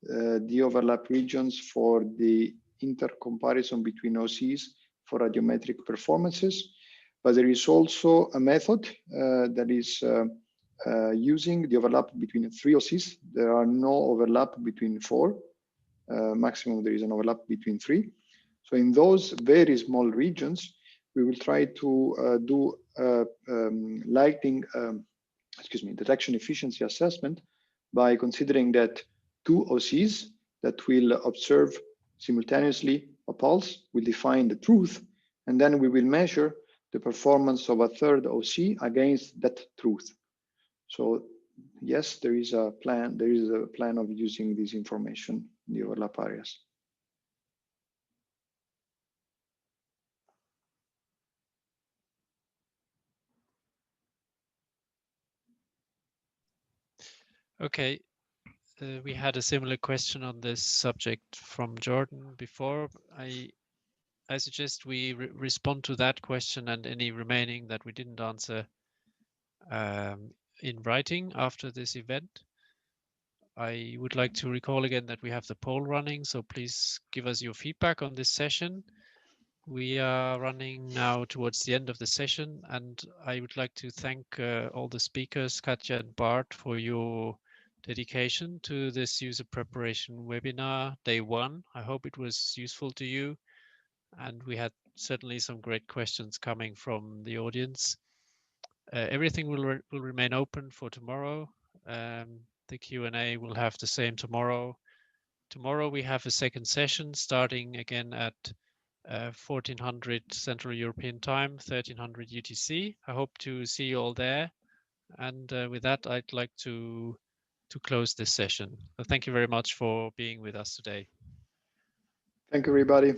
the overlap regions for the intercomparison between OCs for radiometric performances. But there is also a method that is using the overlap between 3 OCs. There are no overlap between 4. Maximum there is an overlap between 3. So in those very small regions, we will try to do lighting, detection efficiency assessment by considering that 2 OCs that will observe simultaneously a pulse will define the truth, and then we will measure the performance of a third OC against that truth. So yes, there is a plan. There is a plan of using this information in the overlap areas. Okay, we had a similar question on this subject from Jordan before. I suggest we respond to that question and any remaining that we didn't answer in writing after this event. I would like to recall again that we have the poll running, so please give us your feedback on this session. We are running now towards the end of the session, and I would like to thank all the speakers, Katja and Bart, for your dedication to this user preparation webinar, day 1. I hope it was useful to you, and we had certainly some great questions coming from the audience. Everything will remain open for tomorrow. The Q&A will have the same tomorrow. Tomorrow we have a second session starting again at 1400 Central European Time, 1300 UTC. I hope to see you all there. And with that, I'd like to close this session. So thank you very much for being with us today. Thank you, everybody.